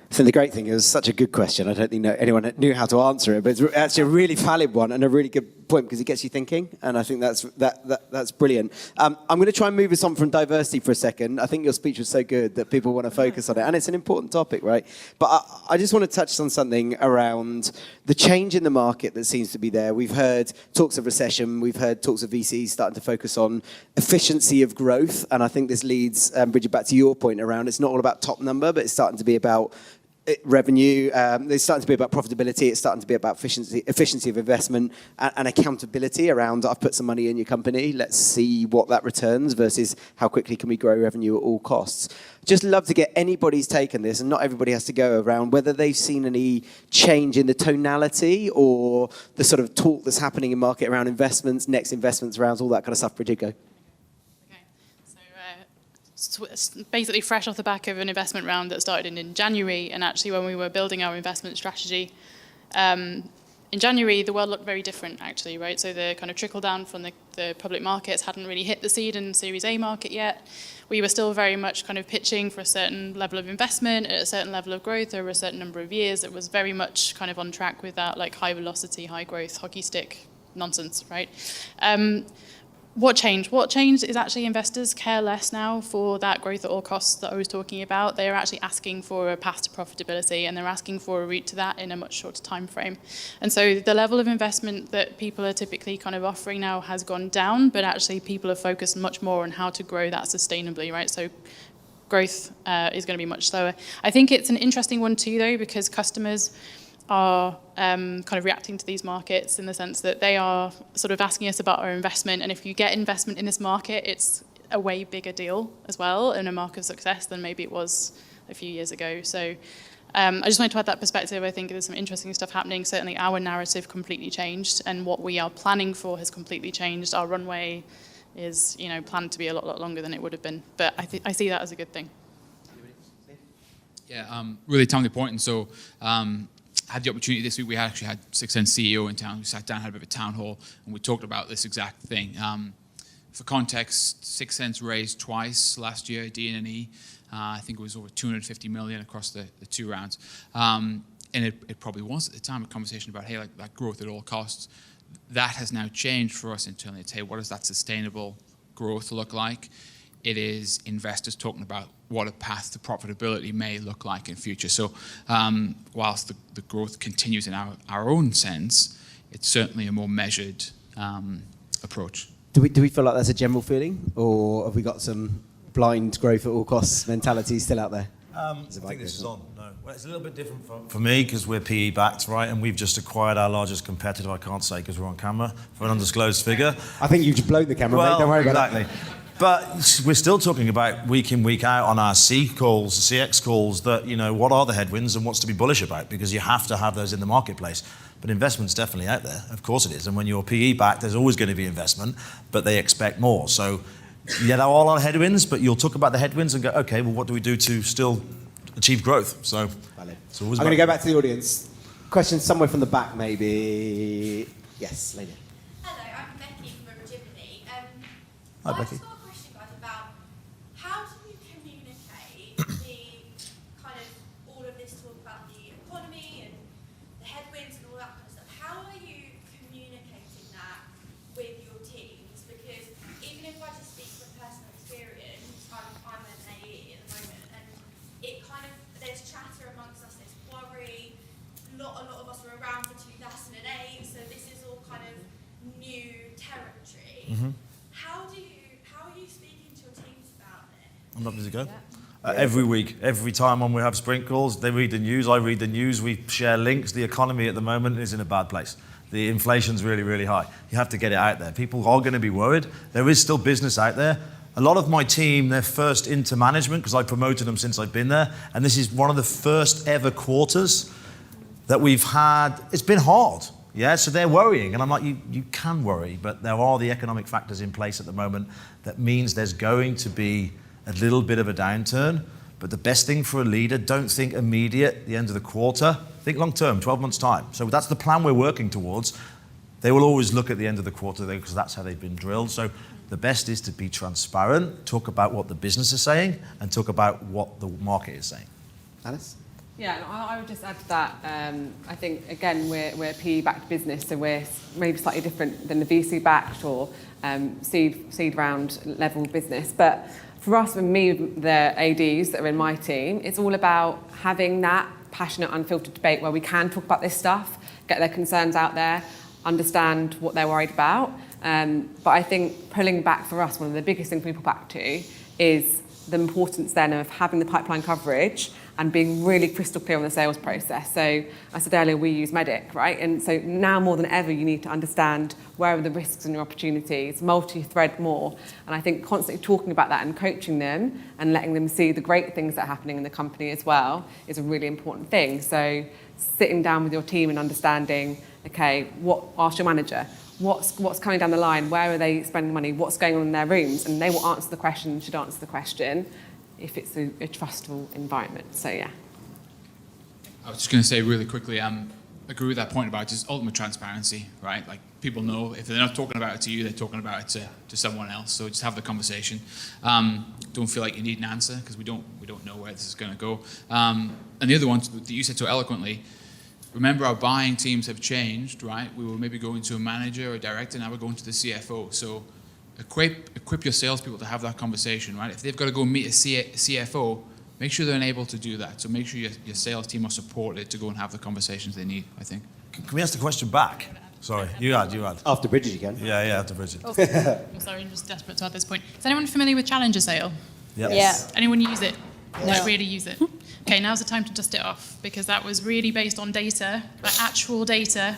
So the great thing is, such a good question. I don't think anyone knew how to answer it, but it's actually a really valid one and a really good point because it gets you thinking, and I think that's brilliant. I'm going to try and move us on from diversity for a second. I think your speech was so good that people want to focus on it, and it's an important topic, right? But I just want to touch on something around the change in the market that seems to be there. We've heard talks of recession. We've heard talks of VCs starting to focus on efficiency of growth, and I think this leads, Brigid, back to your point around it's not all about top number, but it's starting to be about revenue. It's starting to be about profitability. It's starting to be about efficiency of investment and accountability around, I've put some money in your company, let's see what that returns versus how quickly can we grow revenue at all costs. Just love to get anybody's take on this, and not everybody has to go around, whether they've seen any change in the tonality or the sort of talk that's happening in market around investments, next investments rounds, all that kind of stuff. Brigid, go. Basically fresh off the back of an investment round that started in January, and actually when we were building our investment strategy, in January the world looked very different actually, right? So the kind of trickle down from the public markets hadn't really hit the seed and Series A market yet. We were still very much kind of pitching for a certain level of investment at a certain level of growth over a certain number of years. It was very much kind of on track with that like high velocity, high growth, hockey stick nonsense, right? What changed? What changed is actually investors care less now for that growth at all costs that I was talking about. They're actually asking for a path to profitability, and they're asking for a route to that in a much shorter time frame. And so the level of investment that people are typically kind of offering now has gone down, but actually people are focused much more on how to grow that sustainably, right? So growth is going to be much slower. I think it's an interesting one too, though, because customers are kind of reacting to these markets in the sense that they are sort of asking us about our investment, and if you get investment in this market, it's a way bigger deal as well and a mark of success than maybe it was a few years ago. So I just wanted to add that perspective. I think there's some interesting stuff happening. Certainly our narrative completely changed, and what we are planning for has completely changed. Our runway is, planned to be a lot longer than it would have been, but I see that as a good thing. Yeah, really timely point. And so had the opportunity this week, we actually had 6sense CEO in town. We sat down, had a bit of a town hall, and we talked about this exact thing. For context, 6sense raised twice last year, D&E. I think it was over 250 million across the two rounds. And it probably was at the time a conversation about, hey, like that growth at all costs. That has now changed for us internally. It's, hey, what does that sustainable growth look like? It is investors talking about what a path to profitability may look like in future. So whilst the growth continues in our own sense, it's certainly a more measured approach. Do we feel like that's a general feeling, or have we got some blind growth at all costs mentality still out there? I think this is on. No, well, it's a little bit different for me because we're PE backed, right? And we've just acquired our largest competitor. I can't say because we're on camera for an undisclosed figure. I think you've just blown the camera, mate. Don't worry about that. But we're still talking about week in, week out on our C calls, CX calls, that, what are the headwinds and what's to be bullish about? Because you have to have those in the marketplace. But investment's definitely out there. Of course it is. And when you're PE backed, there's always going to be investment, but they expect more. So, there are all our headwinds, but you'll talk about the headwinds and go, okay, well, what do we do to still achieve growth? So, it's always I'm going to go back to the audience. Question somewhere from the back, maybe. Yes, lady. Hello, I'm Becky from Brigid. Hi, Becky. All of this talk about the economy and the headwinds and all that kind of stuff. How are you communicating that with your teams? Because even if I just speak from personal experience, I'm an AE at the moment, and I'm happy to go. Every week, every time when we have sprint calls, they read the news, I read the news, we share links. The economy at the moment is in a bad place. The inflation's really, really high. You have to get it out there. People are going to be worried. There is still business out there. A lot of my team, they're first into management because I promoted them since I've been there. And this is one of the first ever quarters that we've had. It's been hard. Yeah, so they're worrying. And I'm like, you can worry, but there are the economic factors in place at the moment that means there's going to be a little bit of a downturn. But the best thing for a leader, don't think immediate, the end of the quarter. Think long term, 12 months' time. So that's the plan we're working towards. They will always look at the end of the quarter because that's how they've been drilled. So the best is to be transparent, talk about what the business is saying, and talk about what the market is saying. Alice? Yeah, and I would just add to that, I think, again, we're a PE-backed business, so we're maybe slightly different than the VC-backed or seed round level business. But for us, and me, the ADs that are in my team, it's all about having that passionate, unfiltered debate where we can talk about this stuff, get their concerns out there, understand what they're worried about. But I think pulling back for us, one of the biggest things we pull back to is the importance then of having the pipeline coverage and being really crystal clear on the sales process. So I said earlier, we use Medic, right? And so now more than ever, you need to understand where are the risks and your opportunities, multi-thread more. And I think constantly talking about that and coaching them and letting them see the great things that are happening in the company as well is a really important thing. So sitting down with your team and understanding, okay, ask your manager, what's coming down the line, where are they spending money, what's going on in their rooms, and they will answer the question, should answer the question, if it's a trustful environment. So yeah. I was just going to say really quickly, agree with that point about just ultimate transparency, right? Like people know if they're not talking about it to you, they're talking about it to someone else. So just have the conversation. Don't feel like you need an answer because we don't know where this is going to go. And the other one that you said so eloquently, remember our buying teams have changed, right? We were maybe going to a manager or a director, now we're going to the CFO. So equip your salespeople to have that conversation, right? If they've got to go meet a CFO, make sure they're enabled to do that. So make sure your sales team are supported to go and have the conversations they need, I think. Can we ask the question back? Sorry, you had. After Brigid, you can. Yeah, after Brigid. Oh, I'm sorry, I'm just desperate to add this point. Is anyone familiar with Challenger Sale? Yep. Yeah. Anyone use it? No. Like really use it? Okay, now's the time to dust it off because that was really based on data, like actual data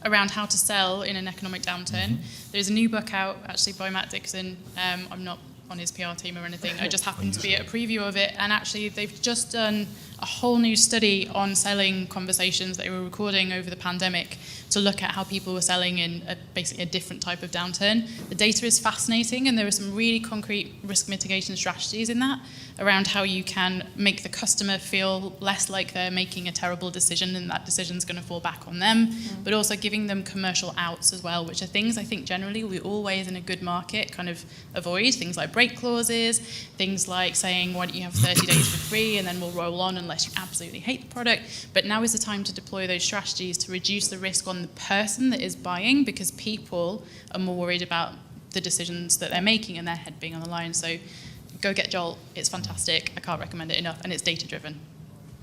around how to sell in an economic downturn. There's a new book out actually by Matt Dixon. I'm not on his PR team or anything. I just happened to be at a preview of it, and actually they've just done a whole new study on selling conversations that they were recording over the pandemic to look at how people were selling in basically a different type of downturn. The data is fascinating, and there are some really concrete risk mitigation strategies in that around how you can make the customer feel less like they're making a terrible decision and that decision's going to fall back on them, but also giving them commercial outs as well, which are things I think generally we always in a good market kind of avoid. Things like break clauses, things like saying, why don't you have 30 days for free and then we'll roll on unless you absolutely hate the product. But now is the time to deploy those strategies to reduce the risk on the person that is buying, because people are more worried about the decisions that they're making and their head being on the line. So go get Jolt. It's fantastic. I can't recommend it enough, and it's data-driven.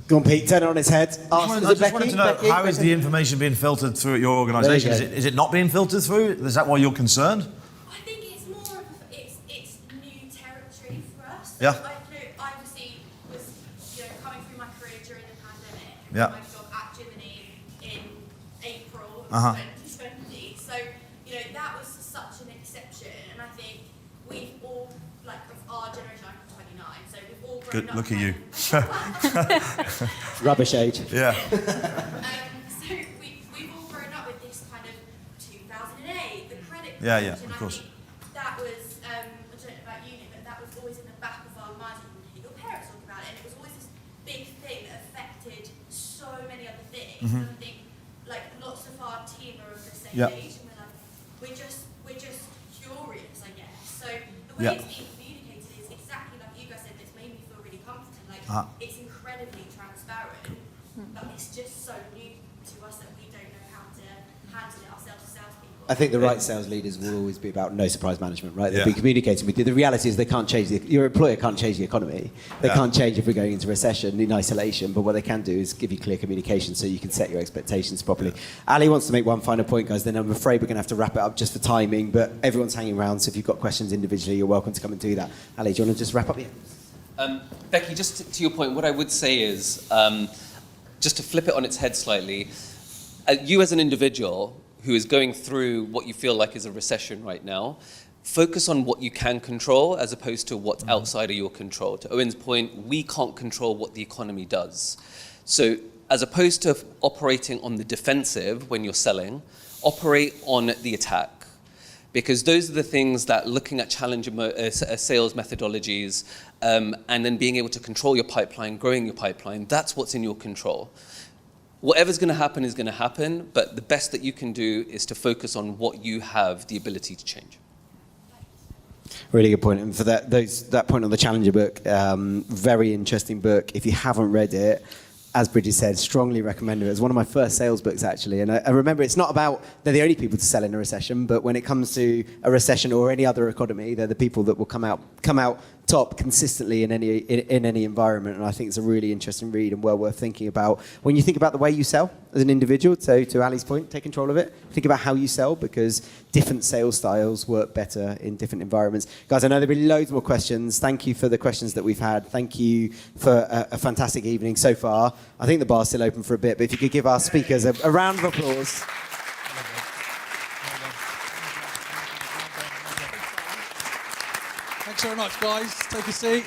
Go on, Pete, turn it on his head. I just wanted to know, how is the information being filtered through at your organisation? Is it not being filtered through? Is that why you're concerned? I think it's more of it's new territory for us. Yeah. I obviously was coming through my career during the pandemic. Yeah. My job at Jiminy in April of 2020. So that was such an exception, and I think we've all of our generation. I'm 29, so we've all grown Good, up. look at you. Rubbish age. Yeah. So we've all grown up with this kind of 2008, the credit crunch. Yeah, and of course. I think that was, I don't know about you, Nick, but that was always in the back of our minds. Your parents talked about it, and it was always this big thing that affected so many other things. And I think lots of our team are of the same age, and we're just curious, I guess. So the way it's being communicated is exactly like you guys said. It's made me feel really comforted. It's incredibly transparent, but it's just so new to us that we don't know how to handle it ourselves as salespeople. I think the right sales leaders will always be about no surprise management, right? They'll be communicating with you. The reality is they can't change your employer can't change the economy. They can't change if we're going into recession in isolation, but what they can do is give you clear communication so you can set your expectations properly. Ali wants to make one final point, guys, then I'm afraid we're going to have to wrap it up just for timing, but everyone's hanging around, so if you've got questions individually, you're welcome to come and do that. Ali, do you want to just wrap up? Becky, just to your point, what I would say is, just to flip it on its head slightly, you as an individual who is going through what you feel like is a recession right now, focus on what you can control as opposed to what's outside of your control. To Owen's point, we can't control what the economy does. So as opposed to operating on the defensive when you're selling, operate on the attack. Because those are the things that looking at sales methodologies and then being able to control your pipeline, growing your pipeline, that's what's in your control. Whatever's going to happen is going to happen, but the best that you can do is to focus on what you have the ability to change. Really good point. And for that point on the Challenger book, very interesting book. If you haven't read it, as Brigid said, strongly recommend it. It was one of my first sales books, actually. And I remember it's not about they're the only people to sell in a recession, but when it comes to a recession or any other economy, they're the people that will come out top consistently in any environment. And I think it's a really interesting read and well worth thinking about. When you think about the way you sell as an individual, so to Ali's point, take control of it. Think about how you sell, because different sales styles work better in different environments. Guys, I know there'll be loads more questions. Thank you for the questions that we've had. Thank you for a fantastic evening so far. I think the bar's still open for a bit, but if you could give our speakers a round of applause. Thanks very much, guys. Take a seat.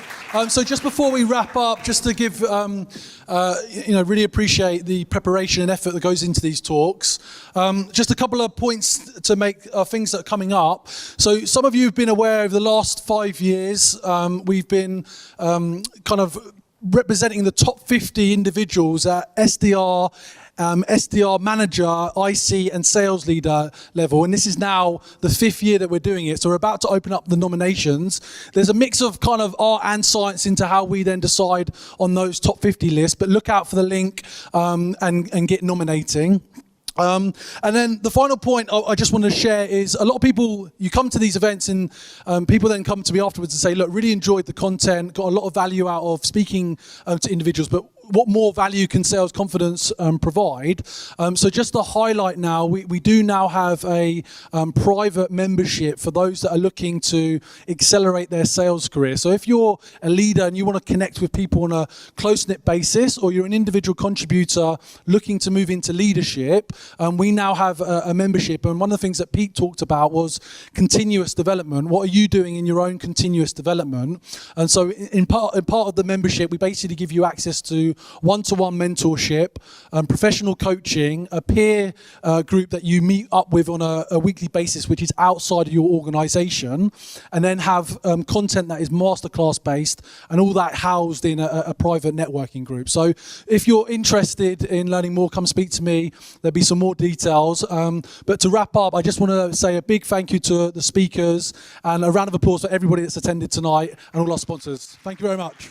So just before we wrap up, just to give, really appreciate the preparation and effort that goes into these talks. Just a couple of points to make, things that are coming up. So some of you have been aware over the last 5 years, we've been kind of representing the top 50 individuals at SDR, SDR manager, IC and sales leader level. And this is now the 5th year that we're doing it. So we're about to open up the nominations. There's a mix of kind of art and science into how we then decide on those top 50 lists, but look out for the link and get nominating. And then the final point I just want to share is a lot of people, you come to these events and people then come to me afterwards and say, look, really enjoyed the content, got a lot of value out of speaking to individuals, but what more value can sales confidence provide? So just to highlight now, we do now have a private membership for those that are looking to accelerate their sales career. So if you're a leader and you want to connect with people on a close-knit basis, or you're an individual contributor looking to move into leadership, we now have a membership. And one of the things that Pete talked about was continuous development. What are you doing in your own continuous development? And so in part of the membership, we basically give you access to one-to-one mentorship, professional coaching, a peer group that you meet up with on a weekly basis, which is outside of your organization, and then have content that is masterclass based, and all that housed in a private networking group. So if you're interested in learning more, come speak to me. There'll be some more details. But to wrap up, I just want to say a big thank you to the speakers and a round of applause for everybody that's attended tonight and all our sponsors. Thank you very much.